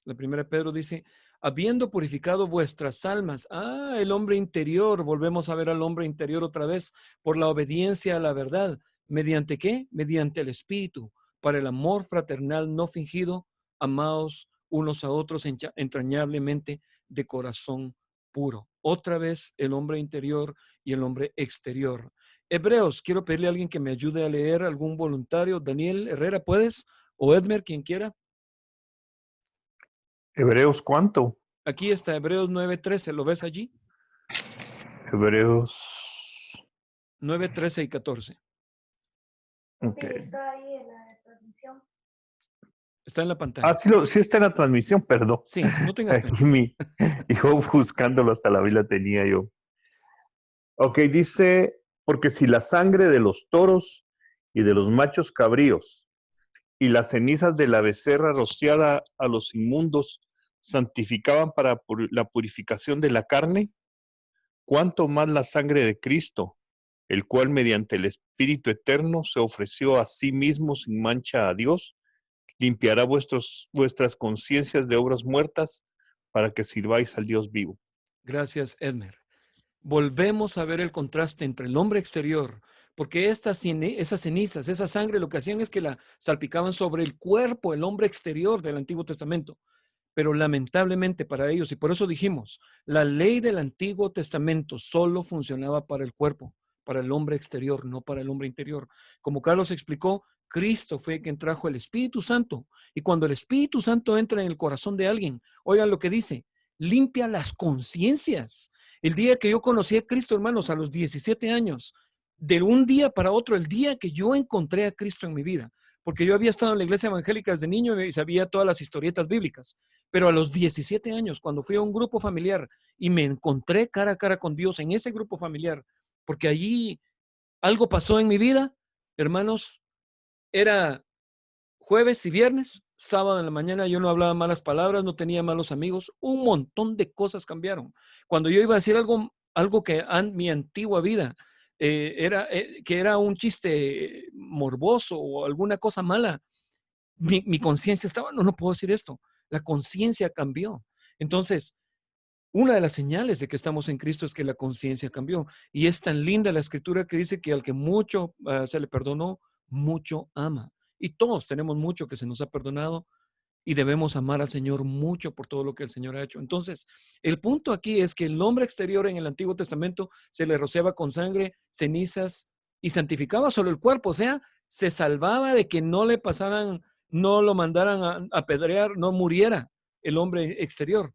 La primera Pedro dice, habiendo purificado vuestras almas. El hombre interior. Volvemos a ver al hombre interior otra vez por la obediencia a la verdad. ¿Mediante qué? Mediante el Espíritu, para el amor fraternal no fingido, amaos unos a otros entrañablemente de corazón puro. Otra vez el hombre interior y el hombre exterior. Hebreos, quiero pedirle a alguien que me ayude a leer, algún voluntario. Daniel Herrera, ¿puedes? O Edmer, quien quiera. Hebreos, ¿cuánto? Aquí está Hebreos 9:13, ¿lo ves allí? Hebreos. 9:13 y 14. Ok. Está ahí en la transmisión. Está en la pantalla. Sí está en la transmisión, perdón. Sí, no tengas pena. Aquí yo buscándolo hasta la vida tenía yo. Ok, dice, porque si la sangre de los toros y de los machos cabríos y las cenizas de la becerra rociada a los inmundos santificaban para la purificación de la carne, ¿cuánto más la sangre de Cristo, el cual mediante el Espíritu Eterno se ofreció a sí mismo sin mancha a Dios, limpiará vuestras conciencias de obras muertas para que sirváis al Dios vivo? Gracias, Edmer. Volvemos a ver el contraste entre el hombre exterior, porque esas cenizas, esa sangre, lo que hacían es que la salpicaban sobre el cuerpo, el hombre exterior del Antiguo Testamento. Pero lamentablemente para ellos, y por eso dijimos, la ley del Antiguo Testamento solo funcionaba para el cuerpo, para el hombre exterior, no para el hombre interior. Como Carlos explicó, Cristo fue quien trajo el Espíritu Santo. Y cuando el Espíritu Santo entra en el corazón de alguien, oigan lo que dice, limpia las conciencias. El día que yo conocí a Cristo, hermanos, a los 17 años, de un día para otro, el día que yo encontré a Cristo en mi vida, porque yo había estado en la iglesia evangélica desde niño y sabía todas las historietas bíblicas, pero a los 17 años, cuando fui a un grupo familiar y me encontré cara a cara con Dios en ese grupo familiar, porque allí algo pasó en mi vida, hermanos, era jueves y viernes, sábado en la mañana yo no hablaba malas palabras, no tenía malos amigos, un montón de cosas cambiaron. Cuando yo iba a decir algo que mi antigua vida que era un chiste morboso o alguna cosa mala, mi conciencia estaba, no puedo decir esto, la conciencia cambió. Entonces, una de las señales de que estamos en Cristo es que la conciencia cambió. Y es tan linda la escritura que dice que al que mucho se le perdonó, mucho ama. Y todos tenemos mucho que se nos ha perdonado y debemos amar al Señor mucho por todo lo que el Señor ha hecho. Entonces, el punto aquí es que el hombre exterior en el Antiguo Testamento se le rociaba con sangre, cenizas y santificaba solo el cuerpo. O sea, se salvaba de que no le pasaran, no lo mandaran a apedrear, no muriera el hombre exterior,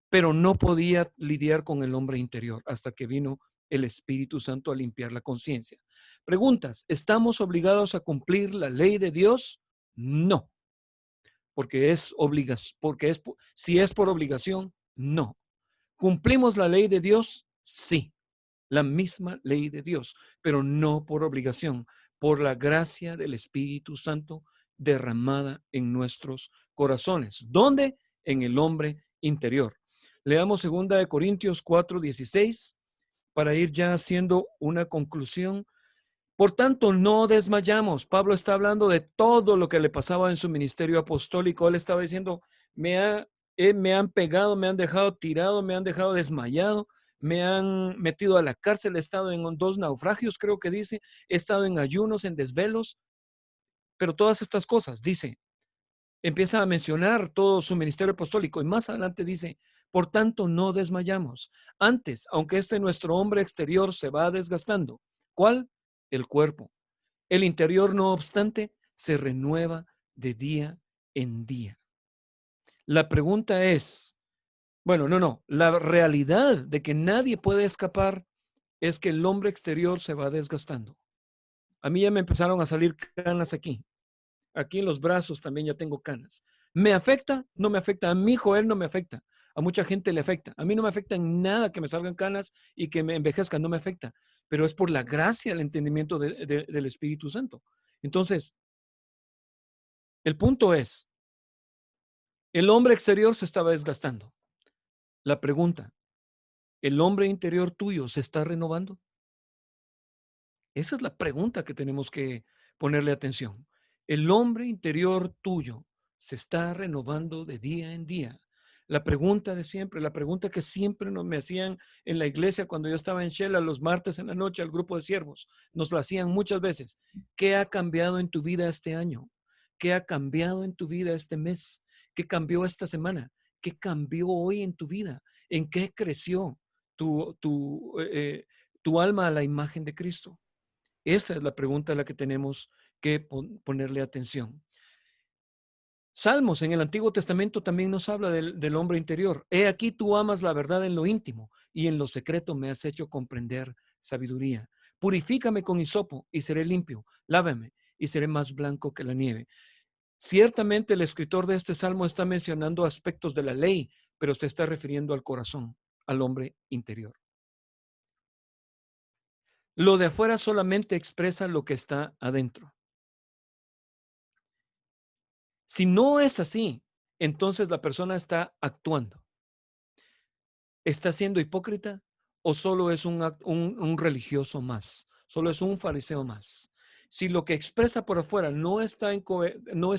pero no podía lidiar con el hombre interior hasta que vino el Espíritu Santo a limpiar la conciencia. Preguntas, ¿estamos obligados a cumplir la ley de Dios? No, porque si es por obligación, no. ¿Cumplimos la ley de Dios? Sí, la misma ley de Dios, pero no por obligación, por la gracia del Espíritu Santo derramada en nuestros corazones. ¿Dónde? En el hombre interior. Leamos 2 Corintios 4:16 para ir ya haciendo una conclusión. Por tanto, no desmayamos. Pablo está hablando de todo lo que le pasaba en su ministerio apostólico. Él estaba diciendo, me han pegado, me han dejado tirado, me han dejado desmayado, me han metido a la cárcel, he estado en 2 naufragios, creo que dice, he estado en ayunos, en desvelos, pero todas estas cosas, dice, empieza a mencionar todo su ministerio apostólico y más adelante dice, por tanto no desmayamos. Antes, aunque nuestro hombre exterior se va desgastando, ¿cuál? El cuerpo. El interior, no obstante, se renueva de día en día. La pregunta es, la realidad de que nadie puede escapar es que el hombre exterior se va desgastando. A mí ya me empezaron a salir canas aquí. Aquí en los brazos también ya tengo canas. ¿Me afecta? No me afecta. A mi Joel no me afecta. A mucha gente le afecta. A mí no me afecta en nada que me salgan canas y que me envejezcan. No me afecta. Pero es por la gracia, el entendimiento del Espíritu Santo. Entonces, el punto es, el hombre exterior se estaba desgastando. La pregunta, ¿el hombre interior tuyo se está renovando? Esa es la pregunta que tenemos que ponerle atención. El hombre interior tuyo se está renovando de día en día. La pregunta de siempre, la pregunta que siempre me hacían en la iglesia cuando yo estaba en Shela los martes en la noche al grupo de siervos, nos lo hacían muchas veces. ¿Qué ha cambiado en tu vida este año? ¿Qué ha cambiado en tu vida este mes? ¿Qué cambió esta semana? ¿Qué cambió hoy en tu vida? ¿En qué creció tu alma a la imagen de Cristo? Esa es la pregunta a la que tenemos que ponerle atención. Salmos en el Antiguo Testamento también nos habla del hombre interior. He aquí tú amas la verdad en lo íntimo y en lo secreto me has hecho comprender sabiduría. Purifícame con hisopo y seré limpio. Lávame y seré más blanco que la nieve. Ciertamente el escritor de este salmo está mencionando aspectos de la ley, pero se está refiriendo al corazón, al hombre interior. Lo de afuera solamente expresa lo que está adentro. Si no es así, entonces la persona está actuando. ¿Está siendo hipócrita o solo es un religioso más? Solo es un fariseo más. Si lo que expresa por afuera no es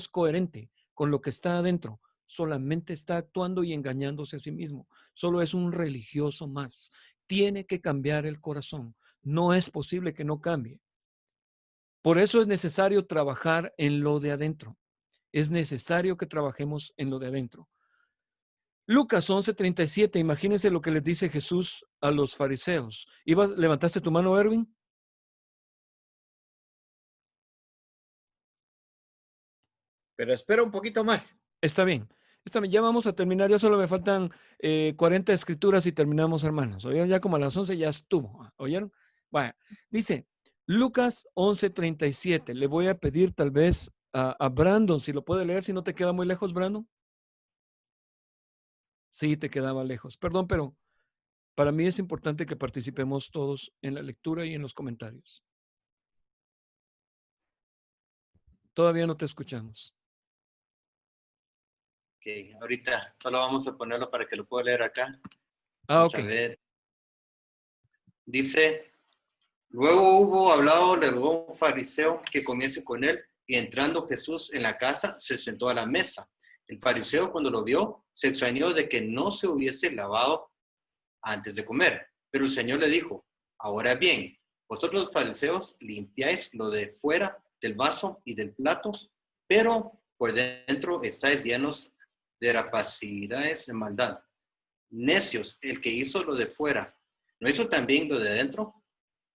coherente con lo que está adentro, solamente está actuando y engañándose a sí mismo. Solo es un religioso más. Tiene que cambiar el corazón. No es posible que no cambie. Por eso es necesario trabajar en lo de adentro. Es necesario que trabajemos en lo de adentro. Lucas 11:37, imagínense lo que les dice Jesús a los fariseos. ¿Levantaste tu mano, Erwin? Pero espera un poquito más. Está bien. Ya vamos a terminar. Ya solo me faltan 40 escrituras y terminamos, hermanos. ¿Oyeron? Ya como a las 11 ya estuvo. ¿Oyeron? Vaya. Dice Lucas 11:37. Le voy a pedir tal vez a Brandon, si lo puede leer, si no te queda muy lejos, Brandon. Sí, te quedaba lejos. Perdón, pero para mí es importante que participemos todos en la lectura y en los comentarios. Todavía no te escuchamos. Ok, ahorita solo vamos a ponerlo para que lo pueda leer acá. Vamos a ver. Dice, luego hubo hablado de un fariseo que comiese con él, y entrando Jesús en la casa, se sentó a la mesa. El fariseo, cuando lo vio, se extrañó de que no se hubiese lavado antes de comer. Pero el Señor le dijo, ahora bien, vosotros los fariseos limpiáis lo de fuera del vaso y del plato, pero por dentro estáis llenos de rapacidades de maldad. Necios, el que hizo lo de fuera, ¿no hizo también lo de dentro?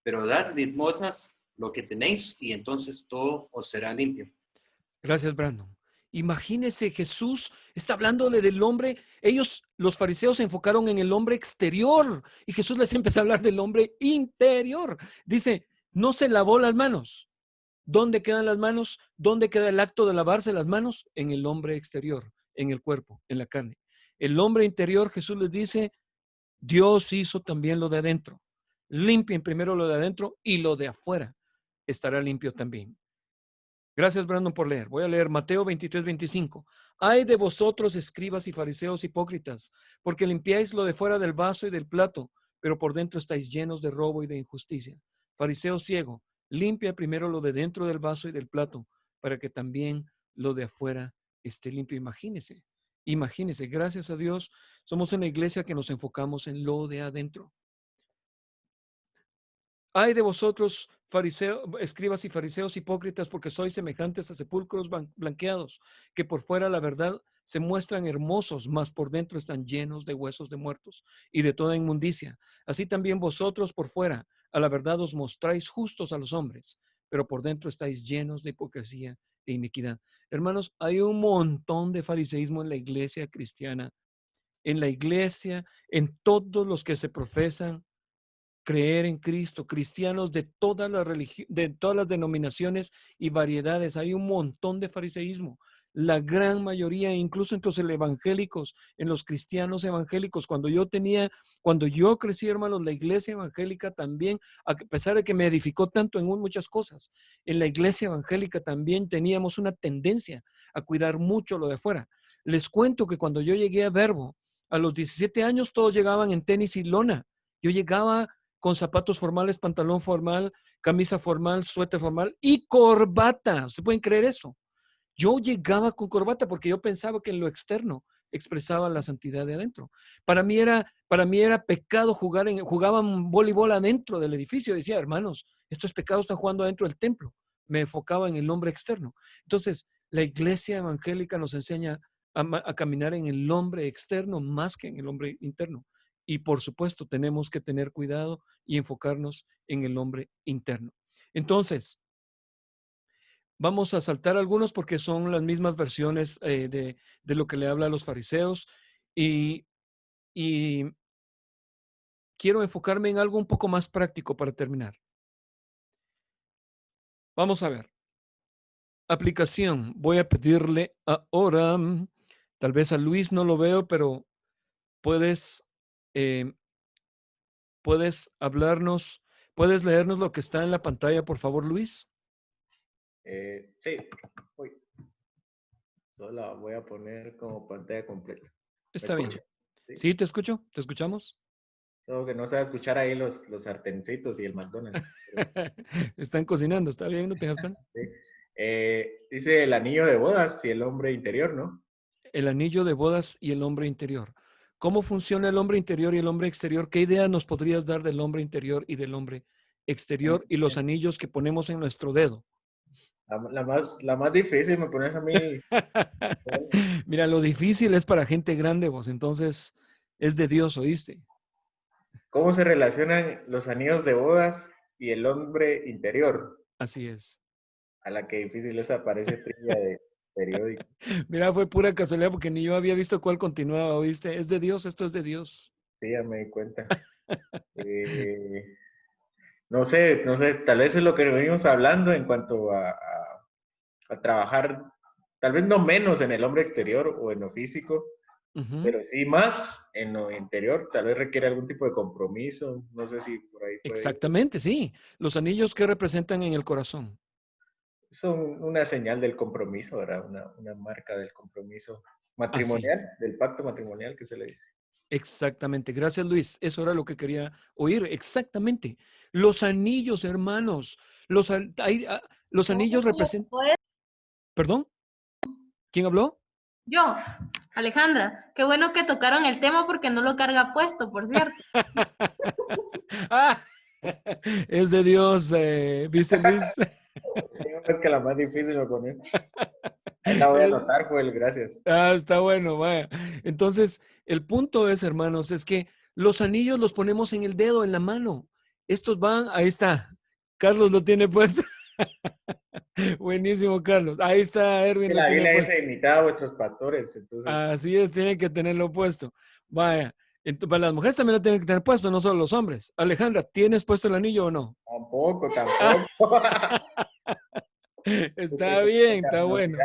Pero dad limosnas lo que tenéis y entonces todo os será limpio. Gracias, Brandon. Imagínese, Jesús está hablándole del hombre. Ellos, los fariseos, se enfocaron en el hombre exterior y Jesús les empezó a hablar del hombre interior. Dice, no se lavó las manos. ¿Dónde quedan las manos? ¿Dónde queda el acto de lavarse las manos? En el hombre exterior, en el cuerpo, en la carne. El hombre interior, Jesús les dice, Dios hizo también lo de adentro. Limpien primero lo de adentro y lo de afuera estará limpio también. Gracias, Brandon, por leer. Voy a leer Mateo 23:25. Ay de vosotros, escribas y fariseos hipócritas, porque limpiáis lo de fuera del vaso y del plato, pero por dentro estáis llenos de robo y de injusticia. Fariseo ciego, limpia primero lo de dentro del vaso y del plato, para que también lo de afuera esté limpio. Imagínese, gracias a Dios, somos una iglesia que nos enfocamos en lo de adentro. Ay de vosotros, fariseos, escribas y fariseos hipócritas, porque sois semejantes a sepulcros blanqueados, que por fuera la verdad se muestran hermosos, mas por dentro están llenos de huesos de muertos y de toda inmundicia. Así también vosotros por fuera, a la verdad os mostráis justos a los hombres, pero por dentro estáis llenos de hipocresía e iniquidad. Hermanos, hay un montón de fariseísmo en la iglesia cristiana, en la iglesia, en todos los que se profesan creer en Cristo, cristianos de todas las de todas las denominaciones y variedades. Hay un montón de fariseísmo. La gran mayoría, incluso entre los evangélicos, en los cristianos evangélicos, cuando yo crecí, hermanos, la iglesia evangélica también, a pesar de que me edificó tanto en muchas cosas, en la iglesia evangélica también teníamos una tendencia a cuidar mucho lo de afuera. Les cuento que cuando yo llegué a Verbo, a los 17 años, todos llegaban en tenis y lona. Yo llegaba con zapatos formales, pantalón formal, camisa formal, suéter formal y corbata. ¿Se pueden creer eso? Yo llegaba con corbata porque yo pensaba que en lo externo expresaba la santidad de adentro. Para mí era pecado jugaban voleibol adentro del edificio. Decía, hermanos, esto es pecado, están jugando adentro del templo. Me enfocaba en el hombre externo. Entonces, la iglesia evangélica nos enseña a caminar en el hombre externo más que en el hombre interno. Y por supuesto, tenemos que tener cuidado y enfocarnos en el hombre interno. Entonces, Vamos a saltar algunos porque son las mismas versiones de lo que le habla a los fariseos y quiero enfocarme en algo un poco más práctico para terminar. Vamos a ver. Aplicación. Voy a pedirle ahora, tal vez a Luis no lo veo, pero puedes hablarnos, puedes leernos lo que está en la pantalla, por favor, Luis. Sí, uy. Solo la voy a poner como pantalla completa. Está bien. ¿Sí? Sí, te escucho, te escuchamos. Solo que no se va a escuchar ahí los sartencitos y el McDonald's. Están cocinando, está bien, no tengas pena. Sí. Dice el anillo de bodas y el hombre interior, ¿no? El anillo de bodas y el hombre interior. ¿Cómo funciona el hombre interior y el hombre exterior? ¿Qué idea nos podrías dar del hombre interior y del hombre exterior y los anillos que ponemos en nuestro dedo? La más difícil me pones a mí. Mira, lo difícil es para gente grande, vos, entonces es de Dios, ¿oíste? ¿Cómo se relacionan los anillos de bodas y el hombre interior? Así es. A la que difícil esa parece trivia de periódico. Mira, fue pura casualidad porque ni yo había visto cuál continuaba, ¿oíste? Es de Dios, esto es de Dios. Sí, ya me di cuenta. No sé, tal vez es lo que venimos hablando en cuanto a trabajar, tal vez no menos en el hombre exterior o en lo físico, pero sí más en lo interior, tal vez requiere algún tipo de compromiso, no sé si por ahí puede. Exactamente, sí. Los anillos que representan en el corazón. Son una señal del compromiso, ¿verdad? Una marca del compromiso matrimonial, del pacto matrimonial que se le dice. Exactamente. Gracias, Luis. Eso era lo que quería oír. Exactamente. Los anillos, hermanos. Los anillos representan... ¿Perdón? ¿Quién habló? Yo, Alejandra. Qué bueno que tocaron el tema porque no lo carga puesto, por cierto. Es de Dios, ¿viste, Luis? Es que la más difícil lo poner. Ahí la voy a anotar, Joel, gracias. Está bueno, vaya. Entonces, el punto es, hermanos, es que los anillos los ponemos en el dedo, en la mano. Estos van, ahí está. Carlos lo tiene puesto. Buenísimo, Carlos. Ahí está, Erwin. La Biblia dice imitar a vuestros pastores. Entonces... Así es, tienen que tenerlo puesto. Vaya. Para las mujeres también lo tienen que tener puesto, no solo los hombres. Alejandra, ¿tienes puesto el anillo o no? Tampoco. Está bien, está bueno.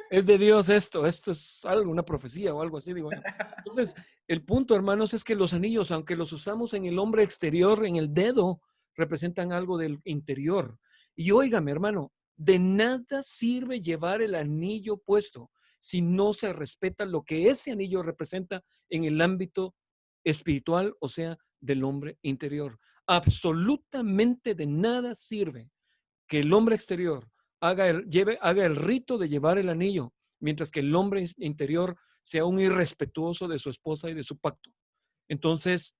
Es de Dios esto es algo, una profecía o algo así, digo yo. Entonces, el punto, hermanos, es que los anillos, aunque los usamos en el hombre exterior, en el dedo, representan algo del interior. Y óigame, hermano, de nada sirve llevar el anillo puesto si no se respeta lo que ese anillo representa en el ámbito espiritual, o sea, del hombre interior. Absolutamente de nada sirve que el hombre exterior haga el rito de llevar el anillo, mientras que el hombre interior sea un irrespetuoso de su esposa y de su pacto. Entonces,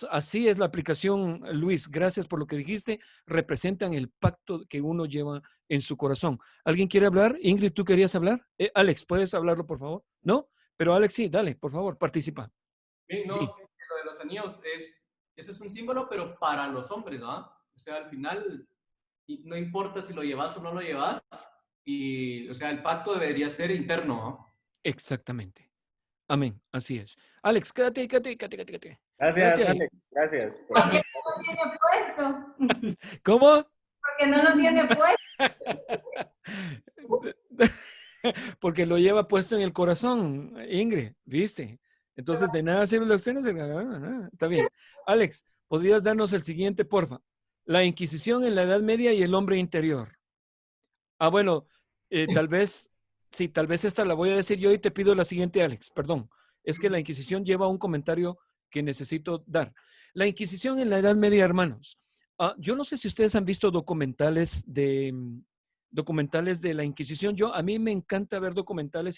así es la aplicación, Luis. Gracias por lo que dijiste. Representan el pacto que uno lleva en su corazón. ¿Alguien quiere hablar? Ingrid, ¿tú querías hablar? Alex, ¿puedes hablarlo, por favor? ¿No? Pero Alex, sí, dale, por favor, participa. Sí, no, lo de los anillos ese es un símbolo, pero para los hombres, ¿no? O sea, al final, no importa si lo llevas o no lo llevas, o sea, el pacto debería ser interno, ¿no? Exactamente. Amén, así es. Alex, quédate. Gracias, Alex, gracias. Porque no lo tiene puesto. ¿Cómo? Porque no lo tiene puesto. Porque lo lleva puesto en el corazón, Ingrid, ¿viste? Entonces, de nada sirve lo externo. Está bien. Alex, ¿podrías darnos el siguiente, porfa? La Inquisición en la Edad Media y el hombre interior. Bueno, tal vez esta la voy a decir yo y te pido la siguiente, Alex. Perdón. Es que la Inquisición lleva un comentario que necesito dar. La Inquisición en la Edad Media, hermanos. Yo no sé si ustedes han visto documentales de la Inquisición. A mí me encanta ver documentales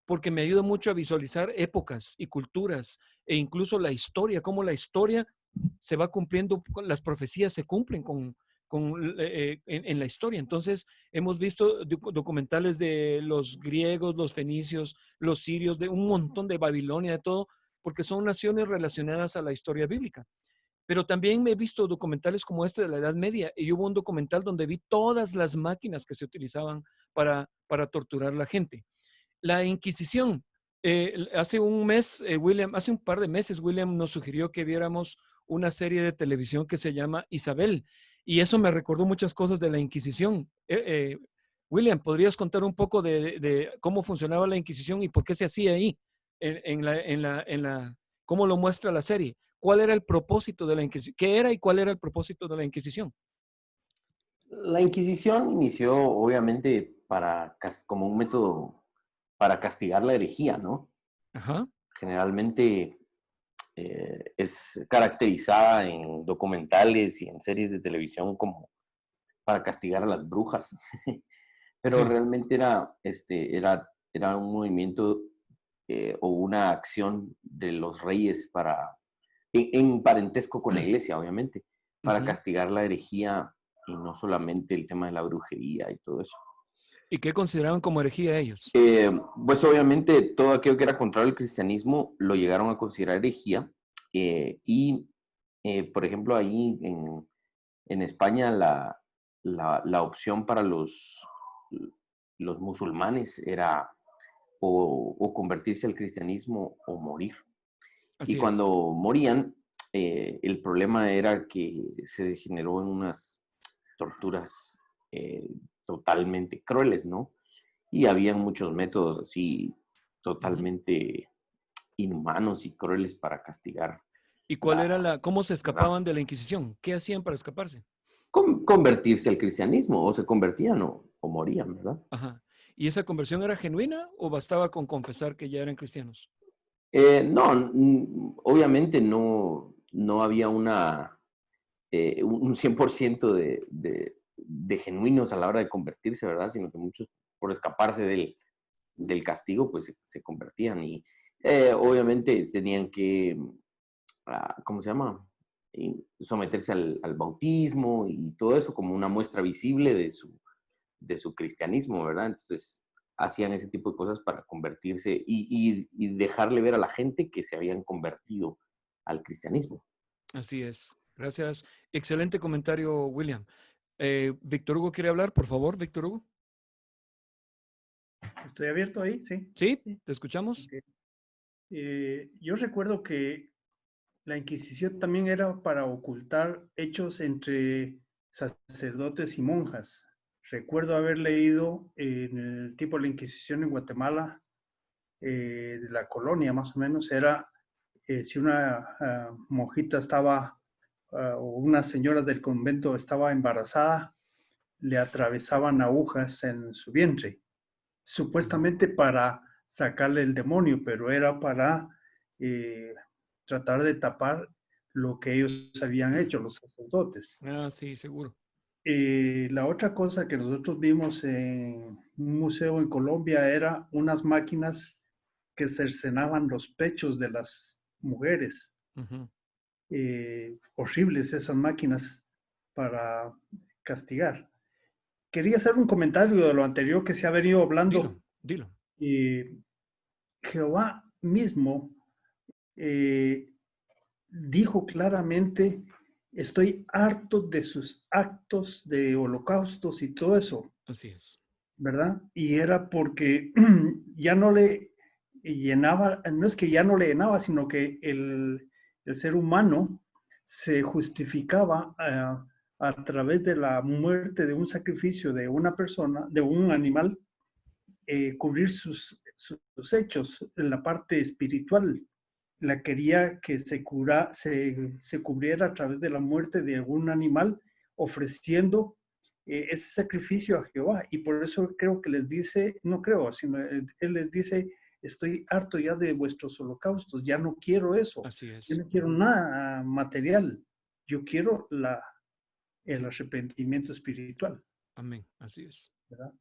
porque me ayuda mucho a visualizar épocas y culturas e incluso la historia, cómo la historia se va cumpliendo, las profecías se cumplen en la historia. Entonces, hemos visto documentales de los griegos, los fenicios, los sirios, de un montón de Babilonia, de todo, porque son naciones relacionadas a la historia bíblica. Pero también me he visto documentales como este de la Edad Media, y hubo un documental donde vi todas las máquinas que se utilizaban para torturar a la gente. La Inquisición. Hace hace un par de meses, William nos sugirió que viéramos una serie de televisión que se llama Isabel, y eso me recordó muchas cosas de la Inquisición. William, ¿podrías contar un poco de cómo funcionaba la Inquisición y por qué se hacía ahí? ¿Cómo lo muestra la serie? ¿Cuál era el propósito de la Inquisición? ¿Qué era y cuál era el propósito de la Inquisición? La Inquisición inició, obviamente, como un método para castigar la herejía, ¿no? Ajá. Generalmente es caracterizada en documentales y en series de televisión como para castigar a las brujas. Pero Sí. realmente era un movimiento o una acción de los reyes en parentesco con la iglesia, obviamente, para Ujú. castigar la herejía y no solamente el tema de la brujería y todo eso. ¿Y qué consideraban como herejía ellos? Pues obviamente todo aquello que era contrario al cristianismo lo llegaron a considerar herejía por ejemplo, ahí en España la opción para los musulmanes era o convertirse al cristianismo o morir. Así Y es. cuando morían, el problema era que se degeneró en unas torturas totalmente crueles, ¿no? Y habían muchos métodos así totalmente inhumanos y crueles para castigar. ¿Y cuál era cómo se escapaban de la Inquisición? ¿Qué hacían para escaparse? Convertirse al cristianismo, o se convertían o morían, ¿verdad? Ajá. ¿Y esa conversión era genuina o bastaba con confesar que ya eran cristianos? No, obviamente no había un 100% de genuinos a la hora de convertirse, ¿verdad? Sino que muchos, por escaparse del castigo, pues se convertían y obviamente tenían que, ¿cómo se llama? Someterse al bautismo y todo eso como una muestra visible de su cristianismo, ¿verdad? Entonces hacían ese tipo de cosas para convertirse y dejarle ver a la gente que se habían convertido al cristianismo. Así es. Gracias. Excelente comentario, William. Víctor Hugo quiere hablar, por favor, Víctor Hugo. ¿Estoy abierto ahí? Sí. Sí, te escuchamos. Okay. Yo recuerdo que la Inquisición también era para ocultar hechos entre sacerdotes y monjas. Recuerdo haber leído en el tipo de la Inquisición en Guatemala, de la colonia más o menos, era si una monjita estaba, o una señora del convento estaba embarazada, le atravesaban agujas en su vientre, supuestamente para sacarle el demonio, pero era para tratar de tapar lo que ellos habían hecho, los sacerdotes. Ah, sí, seguro. La otra cosa que nosotros vimos en un museo en Colombia era unas máquinas que cercenaban los pechos de las mujeres. Ujú. Horribles esas máquinas para castigar. Quería hacer un comentario de lo anterior que se ha venido hablando. Dilo. Jehová mismo dijo claramente: estoy harto de sus actos de holocaustos y todo eso. Así es. ¿Verdad? Y era porque ya no le llenaba, no es que ya no le llenaba, sino que el ser humano se justificaba a través de la muerte de un sacrificio de una persona, de un animal, cubrir sus hechos en la parte espiritual. La quería que se cubriera a través de la muerte de algún animal, ofreciendo ese sacrificio a Jehová. Y por eso creo que les dice, no creo, sino él les dice: estoy harto ya de vuestros holocaustos, ya no quiero eso. Así es. Yo no quiero nada material, yo quiero el arrepentimiento espiritual. Amén, así es. ¿Verdad?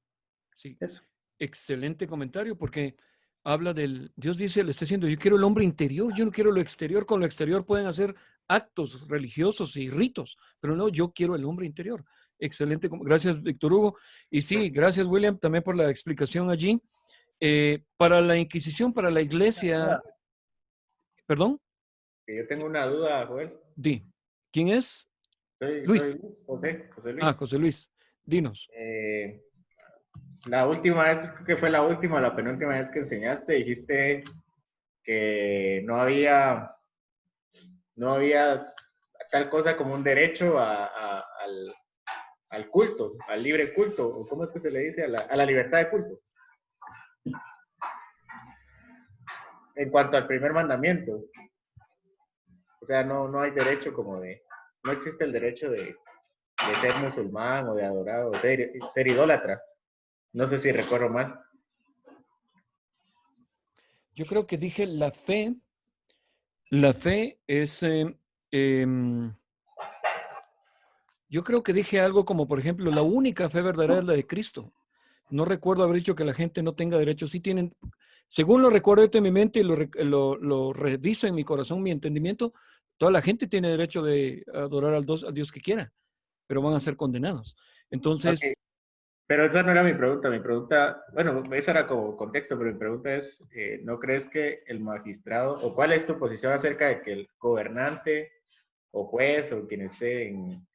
Sí. Eso. Excelente comentario, porque habla Dios dice, le está diciendo: yo quiero el hombre interior, yo no quiero lo exterior. Con lo exterior pueden hacer actos religiosos y ritos, pero no, yo quiero el hombre interior. Excelente, gracias Víctor Hugo. Y sí, gracias William también por la explicación allí. Para la Inquisición, para la iglesia... ¿Perdón? Yo tengo una duda, Joel. Di. ¿Quién es? Soy Luis. Luis, José Luis. Ah, José Luis. Dinos. La última vez, creo que fue la última, la penúltima vez que enseñaste, dijiste que no había tal cosa como un derecho al culto, al libre culto, o cómo es que se le dice, a la libertad de culto. En cuanto al primer mandamiento. O sea, no hay derecho no existe el derecho de ser musulmán o de adorar o ser idólatra. No sé si recuerdo mal. Yo creo que dije la fe. La fe es, yo creo que dije algo como, por ejemplo, la única fe verdadera es la de Cristo. No recuerdo haber dicho que la gente no tenga derecho. Sí tienen, según lo recuerdo en mi mente y lo reviso en mi corazón, mi entendimiento, toda la gente tiene derecho de adorar al Dios que quiera, pero van a ser condenados. Entonces... Okay. Pero esa no era mi pregunta. Mi pregunta, bueno, esa era como contexto, pero mi pregunta es, ¿no crees que el magistrado, o cuál es tu posición acerca de que el gobernante o juez o quien esté en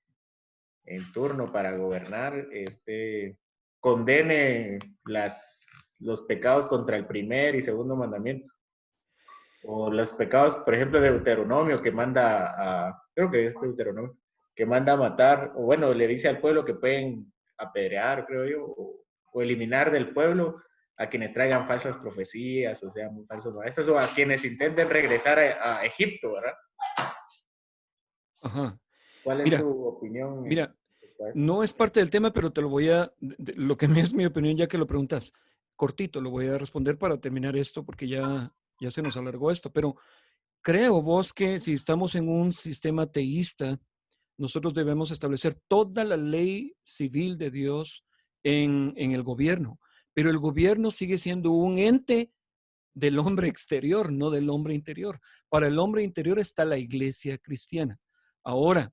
turno para gobernar, condene los pecados contra el primer y segundo mandamiento? O los pecados, por ejemplo, de Deuteronomio, que manda creo que es Deuteronomio, que manda a matar, o bueno, le dice al pueblo que pueden apedrear, creo yo, o eliminar del pueblo a quienes traigan falsas profecías, o sea, muy falsos maestros, o a quienes intenten regresar a Egipto, ¿verdad? Ajá. ¿Cuál es tu opinión? Mira, no es parte del tema, pero te lo voy a, lo que es mi opinión, ya que lo preguntas, cortito, lo voy a responder para terminar esto, porque ya se nos alargó esto, pero creo vos que si estamos en un sistema teísta, nosotros debemos establecer toda la ley civil de Dios en el gobierno, pero el gobierno sigue siendo un ente del hombre exterior, no del hombre interior. Para el hombre interior está la iglesia cristiana. Ahora,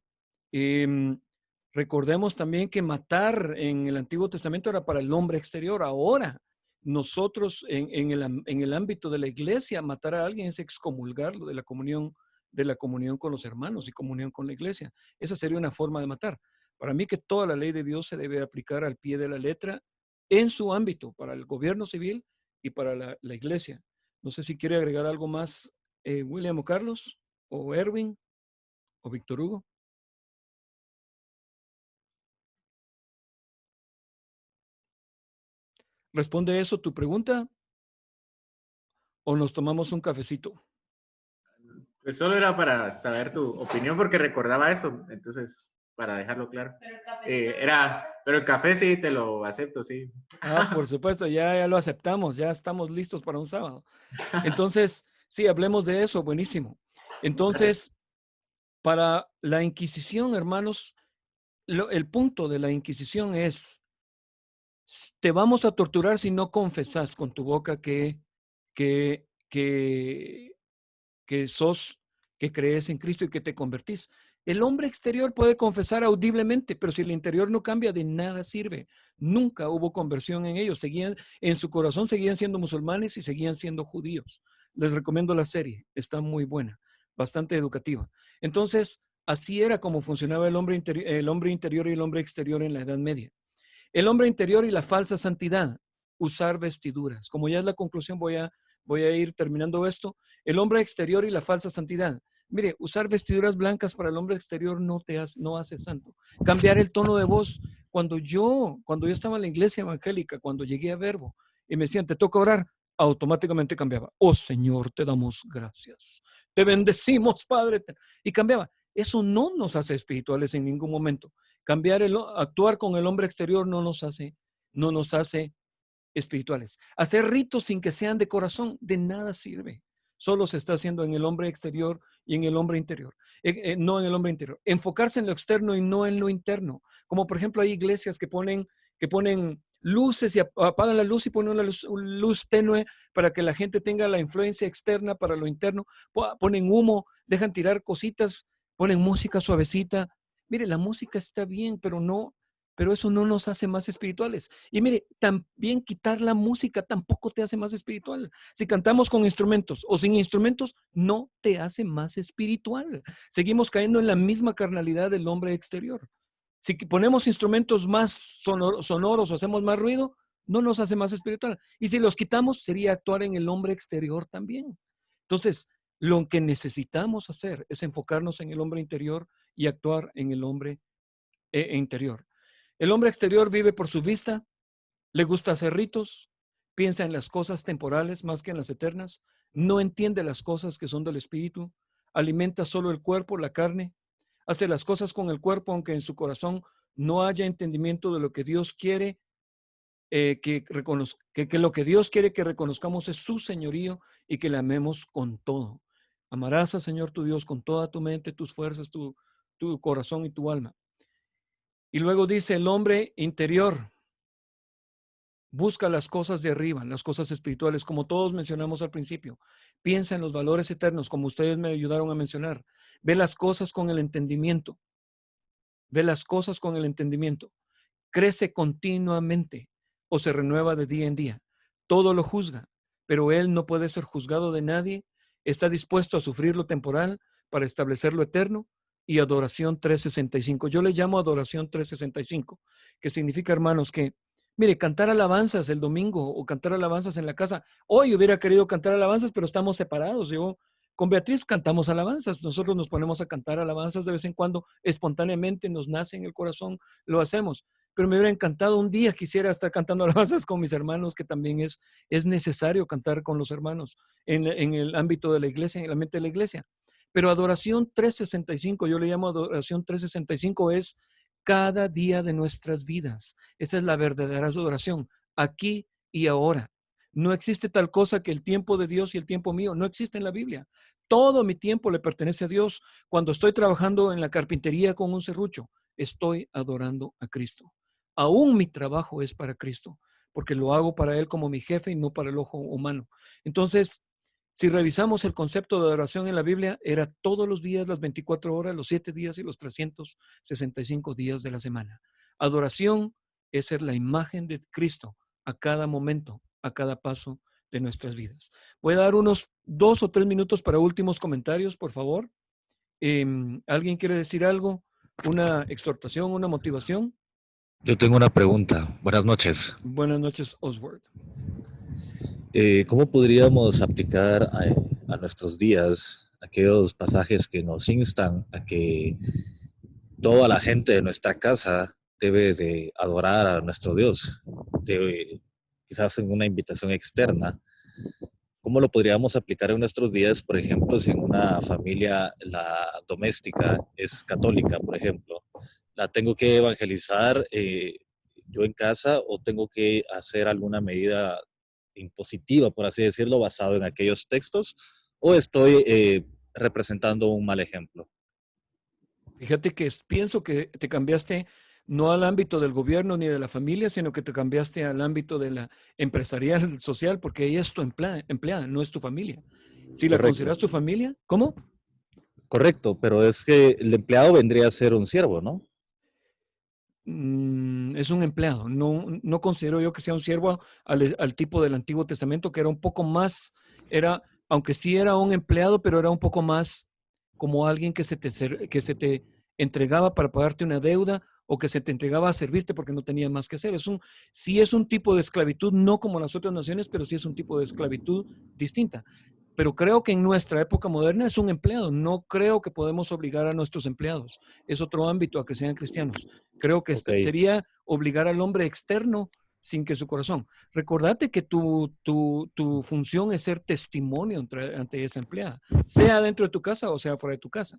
recordemos también que matar en el Antiguo Testamento era para el hombre exterior. Ahora, nosotros en el ámbito de la iglesia, matar a alguien es excomulgarlo de la comunión con los hermanos y comunión con la iglesia. Esa sería una forma de matar. Para mí que toda la ley de Dios se debe aplicar al pie de la letra en su ámbito, para el gobierno civil y para la iglesia. No sé si quiere agregar algo más, William o Carlos, o Erwin, o Víctor Hugo. ¿Responde eso tu pregunta? ¿O nos tomamos un cafecito? Pues solo era para saber tu opinión porque recordaba eso, entonces, para dejarlo claro. Pero el café sí te lo acepto, sí. Ah, por supuesto, ya lo aceptamos, ya estamos listos para un sábado. Entonces, sí, hablemos de eso, buenísimo. Entonces, para la Inquisición, hermanos, el punto de la Inquisición es, te vamos a torturar si no confesas con tu boca que crees en Cristo y que te convertís. El hombre exterior puede confesar audiblemente, pero si el interior no cambia, de nada sirve. Nunca hubo conversión en ellos. En su corazón seguían siendo musulmanes y seguían siendo judíos. Les recomiendo la serie, está muy buena, bastante educativa. Entonces, así era como funcionaba el hombre interior y el hombre exterior en la Edad Media. El hombre interior y la falsa santidad, usar vestiduras. Como ya es la conclusión, voy a ir terminando esto. El hombre exterior y la falsa santidad. Mire, usar vestiduras blancas para el hombre exterior no hace santo. Cambiar el tono de voz. Cuando yo estaba en la iglesia evangélica, cuando llegué a Verbo y me decían, te toca orar, automáticamente cambiaba. Oh Señor, te damos gracias. Te bendecimos, Padre. Y cambiaba. Eso no nos hace espirituales en ningún momento. Actuar con el hombre exterior no nos hace espirituales. Hacer ritos sin que sean de corazón, de nada sirve. Solo se está haciendo en el hombre exterior y en el hombre interior. No en el hombre interior. Enfocarse en lo externo y no en lo interno. Como por ejemplo hay iglesias que ponen luces y apagan la luz y ponen una luz tenue para que la gente tenga la influencia externa para lo interno. Ponen humo, dejan tirar cositas, ponen música suavecita. Mire, la música está bien, pero no pero eso no nos hace más espirituales. Y mire, también quitar la música tampoco te hace más espiritual. Si cantamos con instrumentos o sin instrumentos, no te hace más espiritual. Seguimos cayendo en la misma carnalidad del hombre exterior. Si ponemos instrumentos más sonoros o hacemos más ruido, no nos hace más espiritual. Y si los quitamos, sería actuar en el hombre exterior también. Entonces, lo que necesitamos hacer es enfocarnos en el hombre interior y actuar en el hombre interior. El hombre exterior vive por su vista, le gusta hacer ritos, piensa en las cosas temporales más que en las eternas, no entiende las cosas que son del espíritu, alimenta solo el cuerpo, la carne, hace las cosas con el cuerpo, aunque en su corazón no haya entendimiento de lo que Dios quiere, que lo que Dios quiere que reconozcamos es su señorío y que le amemos con todo. Amarás al Señor tu Dios con toda tu mente, tus fuerzas, tu corazón y tu alma. Y luego dice, el hombre interior busca las cosas de arriba, las cosas espirituales, como todos mencionamos al principio. Piensa en los valores eternos, como ustedes me ayudaron a mencionar. Ve las cosas con el entendimiento. Ve las cosas con el entendimiento. Crece continuamente o se renueva de día en día. Todo lo juzga, pero él no puede ser juzgado de nadie. Está dispuesto a sufrir lo temporal para establecer lo eterno. Y adoración 365. Yo le llamo adoración 365, que significa, hermanos, que, mire, cantar alabanzas el domingo o cantar alabanzas en la casa. Hoy hubiera querido cantar alabanzas, pero estamos separados. Yo con Beatriz cantamos alabanzas. Nosotros nos ponemos a cantar alabanzas de vez en cuando, espontáneamente nos nace en el corazón, lo hacemos. Pero me hubiera encantado un día, quisiera estar cantando alabanzas con mis hermanos, que también es necesario cantar con los hermanos en el ámbito de la iglesia, en el ambiente de la iglesia. Pero adoración 365, yo le llamo adoración 365, es cada día de nuestras vidas. Esa es la verdadera adoración, aquí y ahora. No existe tal cosa que el tiempo de Dios y el tiempo mío, no existe en la Biblia. Todo mi tiempo le pertenece a Dios. Cuando estoy trabajando en la carpintería con un serrucho, estoy adorando a Cristo. Aún mi trabajo es para Cristo, porque lo hago para Él como mi jefe y no para el ojo humano. Entonces, si revisamos el concepto de adoración en la Biblia, era todos los días, las 24 horas, los 7 días y los 365 días de la semana. Adoración es ser la imagen de Cristo a cada momento, a cada paso de nuestras vidas. Voy a dar unos 2 o 3 minutos para últimos comentarios, por favor. ¿Alguien quiere decir algo? ¿Una exhortación, una motivación? Yo tengo una pregunta. Buenas noches. Buenas noches, Oswald. ¿Cómo podríamos aplicar a nuestros días aquellos pasajes que nos instan a que toda la gente de nuestra casa debe de adorar a nuestro Dios? Quizás en una invitación externa. ¿Cómo lo podríamos aplicar en nuestros días, por ejemplo, si en una familia la doméstica es católica, por ejemplo? ¿La tengo que evangelizar yo en casa o tengo que hacer alguna medida impositiva, por así decirlo, basado en aquellos textos, o estoy representando un mal ejemplo? Fíjate que pienso que te cambiaste no al ámbito del gobierno ni de la familia, sino que te cambiaste al ámbito de la empresarial social, porque ella es tu empleada, no es tu familia. Si la consideras tu familia, ¿cómo? Correcto, pero es que el empleado vendría a ser un siervo, ¿no? Es un empleado. No considero yo que sea un siervo al tipo del Antiguo Testamento, que era un poco más, aunque sí era un empleado, pero era un poco más como alguien que se te entregaba para pagarte una deuda o que se te entregaba a servirte porque no tenía más que hacer. Sí es un tipo de esclavitud, no como las otras naciones, pero sí es un tipo de esclavitud distinta. Pero creo que en nuestra época moderna es un empleado. No creo que podemos obligar a nuestros empleados. Es otro ámbito a que sean cristianos. Creo que sería obligar al hombre externo sin que su corazón. Recordate que tu función es ser testimonio ante esa empleada, sea dentro de tu casa o sea fuera de tu casa.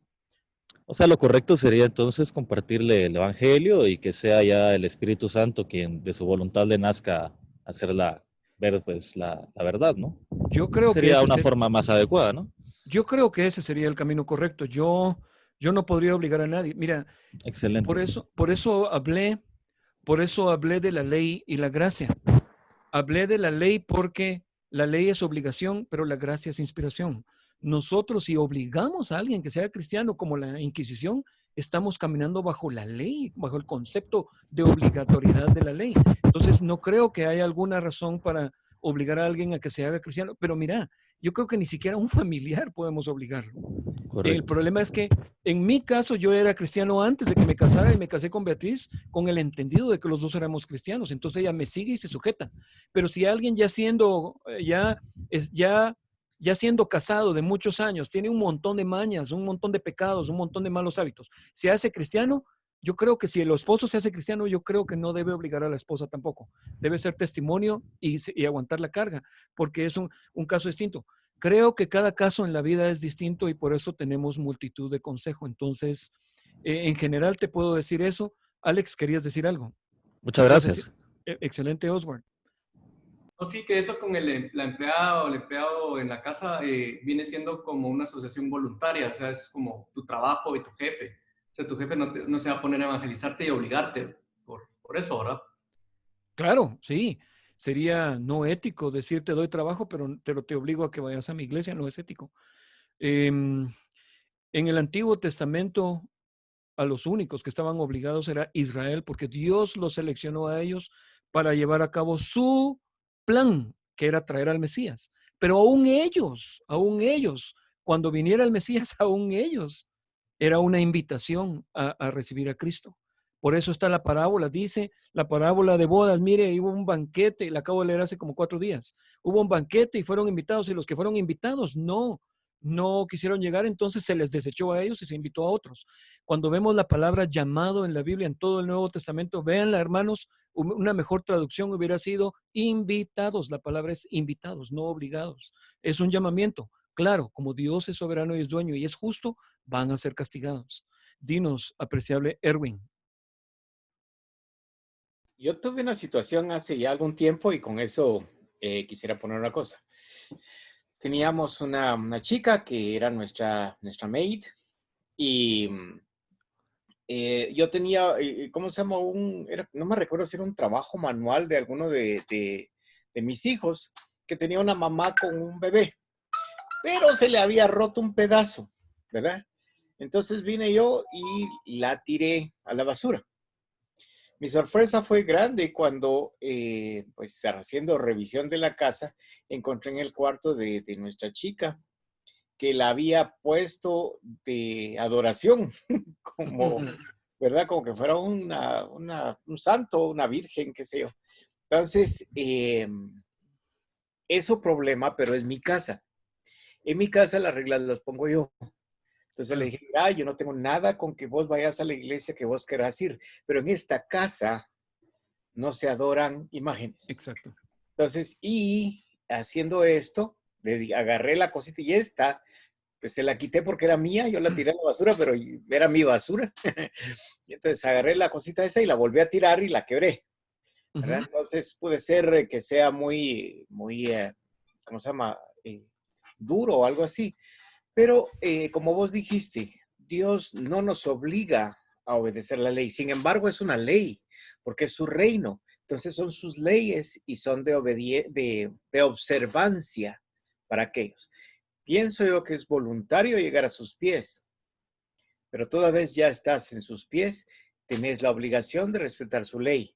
O sea, lo correcto sería entonces compartirle el evangelio y que sea ya el Espíritu Santo quien de su voluntad le nazca hacerla ver pues la verdad, ¿no? Yo creo sería que una forma más adecuada, ¿no? Yo creo que ese sería el camino correcto. Yo no podría obligar a nadie. Mira, excelente. Por eso hablé de la ley y la gracia. Hablé de la ley porque la ley es obligación, pero la gracia es inspiración. Nosotros, si obligamos a alguien que sea cristiano, como la Inquisición, estamos caminando bajo la ley, bajo el concepto de obligatoriedad de la ley. Entonces, no creo que haya alguna razón para obligar a alguien a que se haga cristiano. Pero mira, yo creo que ni siquiera un familiar podemos obligarlo. El problema es que en mi caso yo era cristiano antes de que me casara y me casé con Beatriz con el entendido de que los dos éramos cristianos. Entonces ella me sigue y se sujeta. Pero si alguien ya siendo, ya siendo casado de muchos años, tiene un montón de mañas, un montón de pecados, un montón de malos hábitos, se hace cristiano, yo creo que si el esposo se hace cristiano, yo creo que no debe obligar a la esposa tampoco. Debe ser testimonio y aguantar la carga, porque es un caso distinto. Creo que cada caso en la vida es distinto y por eso tenemos multitud de consejos. Entonces, en general te puedo decir eso. Alex, ¿querías decir algo? Muchas gracias. Excelente, Oswald. No, sí, que eso con la empleada o el empleado en la casa viene siendo como una asociación voluntaria, o sea, es como tu trabajo y tu jefe. O sea, tu jefe no se va a poner a evangelizarte y obligarte por eso, ¿verdad? Claro, sí. Sería no ético decir te doy trabajo, pero te obligo a que vayas a mi iglesia, no es ético. En el Antiguo Testamento, a los únicos que estaban obligados era Israel, porque Dios los seleccionó a ellos para llevar a cabo su plan, que era traer al Mesías. Pero aún ellos, cuando viniera el Mesías, aún ellos, era una invitación a recibir a Cristo. Por eso está la parábola, dice la parábola de bodas. Mire, hubo un banquete, la acabo de leer hace como 4 días. Hubo un banquete y fueron invitados, y los que fueron invitados no quisieron llegar, entonces se les desechó a ellos y se invitó a otros. Cuando vemos la palabra llamado en la Biblia, en todo el Nuevo Testamento, véanla, hermanos, una mejor traducción hubiera sido invitados. La palabra es invitados, no obligados. Es un llamamiento. Claro, como Dios es soberano y es dueño y es justo, van a ser castigados. Dinos, apreciable Erwin. Yo tuve una situación hace ya algún tiempo y con eso quisiera poner una cosa. Teníamos una chica que era nuestra maid y yo tenía, ¿cómo se llama? No me recuerdo si era un trabajo manual de alguno de mis hijos que tenía una mamá con un bebé, pero se le había roto un pedazo, ¿verdad? Entonces vine yo y la tiré a la basura. Mi sorpresa fue grande cuando, pues haciendo revisión de la casa, encontré en el cuarto de nuestra chica que la había puesto de adoración, como, ¿verdad? Como que fuera un santo, una virgen, qué sé yo. Entonces, eso problema, pero es mi casa. En mi casa las reglas las pongo yo. Entonces le dije, yo no tengo nada con que vos vayas a la iglesia que vos querás ir, pero en esta casa no se adoran imágenes. Exacto. Entonces, y haciendo esto, agarré la cosita y esta, pues se la quité porque era mía, yo la tiré a la basura, pero era mi basura. Y entonces agarré la cosita esa y la volví a tirar y la quebré. ¿Verdad? Entonces puede ser que sea muy, ¿cómo se llama? Duro o algo así. Pero como vos dijiste, Dios no nos obliga a obedecer la ley. Sin embargo, es una ley, porque es su reino. Entonces son sus leyes y son de observancia para aquellos. Pienso yo que es voluntario llegar a sus pies, pero toda vez ya estás en sus pies, tenés la obligación de respetar su ley.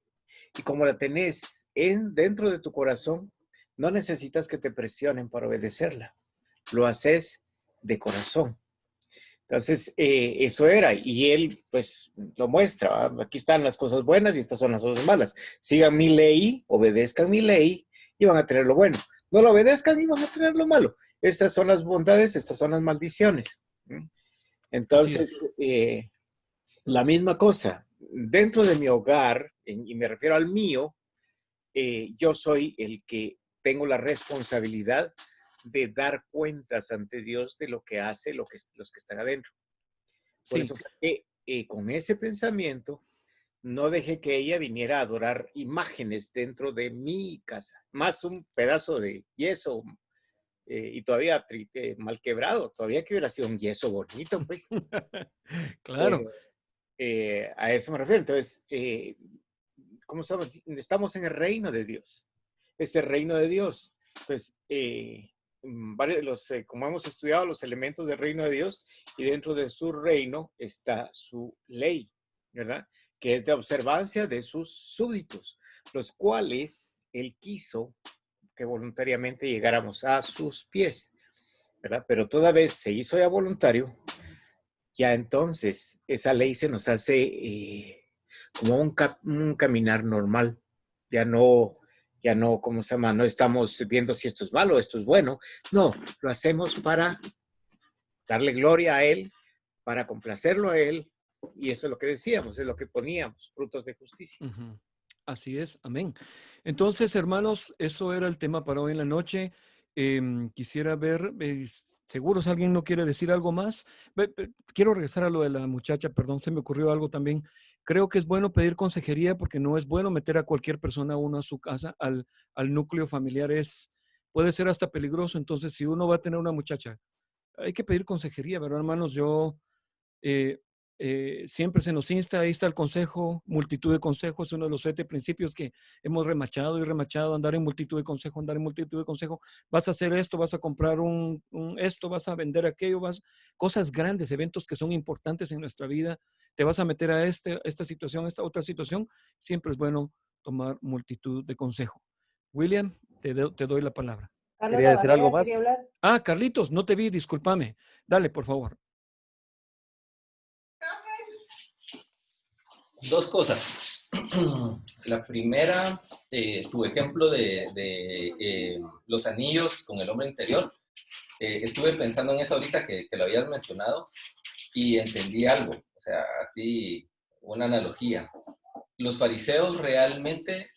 Y como la tenés dentro de tu corazón, no necesitas que te presionen para obedecerla. Lo haces de corazón. Entonces, eso era, y él pues lo muestra. Aquí están las cosas buenas y estas son las cosas malas. Sigan mi ley, obedezcan mi ley y van a tener lo bueno. No lo obedezcan y van a tener lo malo. Estas son las bondades, estas son las maldiciones. Entonces, la misma cosa. Dentro de mi hogar, y me refiero al mío, yo soy el que tengo la responsabilidad de dar cuentas ante Dios de lo que hace los que están adentro. Por eso que con ese pensamiento no dejé que ella viniera a adorar imágenes dentro de mi casa, más un pedazo de yeso y todavía mal quebrado, todavía que hubiera sido un yeso bonito, pues. Claro. A eso me refiero. Entonces, ¿cómo estamos? Estamos en el reino de Dios. Es el reino de Dios. Entonces, como hemos estudiado, los elementos del reino de Dios, y dentro de su reino está su ley, ¿verdad? Que es de observancia de sus súbditos, los cuales él quiso que voluntariamente llegáramos a sus pies, ¿verdad? Pero toda vez se hizo ya voluntario, ya entonces esa ley se nos hace como un caminar normal. Ya no, ¿cómo se llama? No estamos viendo si esto es malo o esto es bueno. No, lo hacemos para darle gloria a Él, para complacerlo a Él. Y eso es lo que decíamos, es lo que poníamos, frutos de justicia. Ujú. Así es, amén. Entonces, hermanos, eso era el tema para hoy en la noche. Quisiera ver, seguro si alguien no quiere decir algo más. Quiero regresar a lo de la muchacha, perdón, se me ocurrió algo también. Creo que es bueno pedir consejería porque no es bueno meter a cualquier persona uno a su casa, al núcleo familiar. Puede ser hasta peligroso. Entonces, si uno va a tener una muchacha, hay que pedir consejería, ¿verdad, hermanos? Siempre se nos insta, ahí está el consejo, multitud de consejos, uno de los 7 principios que hemos remachado y remachado, andar en multitud de consejos, andar en multitud de consejos. Vas a hacer esto, vas a comprar esto, vas a vender aquello, cosas grandes, eventos que son importantes en nuestra vida, te vas a meter a esta situación, esta otra situación, siempre es bueno tomar multitud de consejos. William, te doy la palabra. Carlos ¿Quería decir algo Navarrete más? quería hablar. Ah, Carlitos, no te vi, discúlpame. Dale, por favor. 2 cosas. La primera, tu ejemplo de los anillos con el hombre interior. Estuve pensando en eso ahorita que lo habías mencionado y entendí algo, o sea, así una analogía. Los fariseos realmente,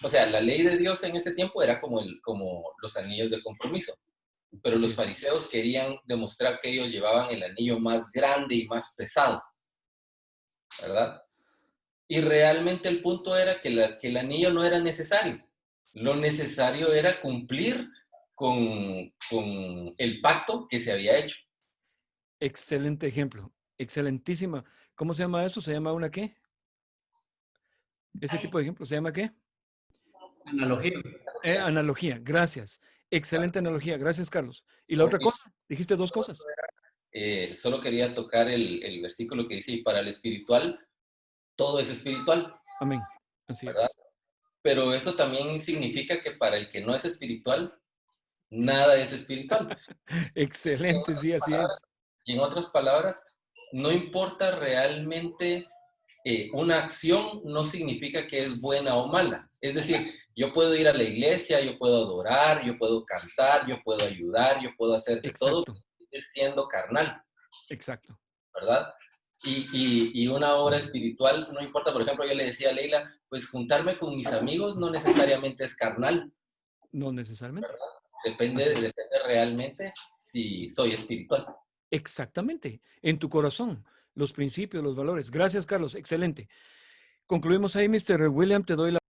o sea, la ley de Dios en ese tiempo era como los anillos de compromiso, pero los fariseos querían demostrar que ellos llevaban el anillo más grande y más pesado, ¿verdad? Y realmente el punto era que el anillo no era necesario. Lo necesario era cumplir con el pacto que se había hecho. Excelente ejemplo, excelentísima. ¿Cómo se llama eso? ¿Se llama una qué? ¿Ese tipo de ejemplo se llama qué? Analogía. Analogía, gracias. Excelente analogía, gracias, Carlos. ¿Y la otra cosa? Dijiste 2 cosas. Solo quería tocar el versículo que dice, y para el espiritual, todo es espiritual. Amén. Así ¿verdad? es. Pero eso también significa que para el que no es espiritual, nada es espiritual. Excelente, sí, así es. Y en otras palabras, no importa realmente una acción, no significa que es buena o mala. Es decir, yo puedo ir a la iglesia, yo puedo adorar, yo puedo cantar, yo puedo ayudar, yo puedo hacer de todo, siendo carnal. Exacto. ¿Verdad? Y una obra espiritual, no importa, por ejemplo, yo le decía a Leila, pues juntarme con mis amigos no necesariamente es carnal. No necesariamente. ¿Verdad? Depende realmente si soy espiritual. Exactamente. En tu corazón, los principios, los valores. Gracias, Carlos. Excelente. Concluimos ahí, Mr. William. Te doy la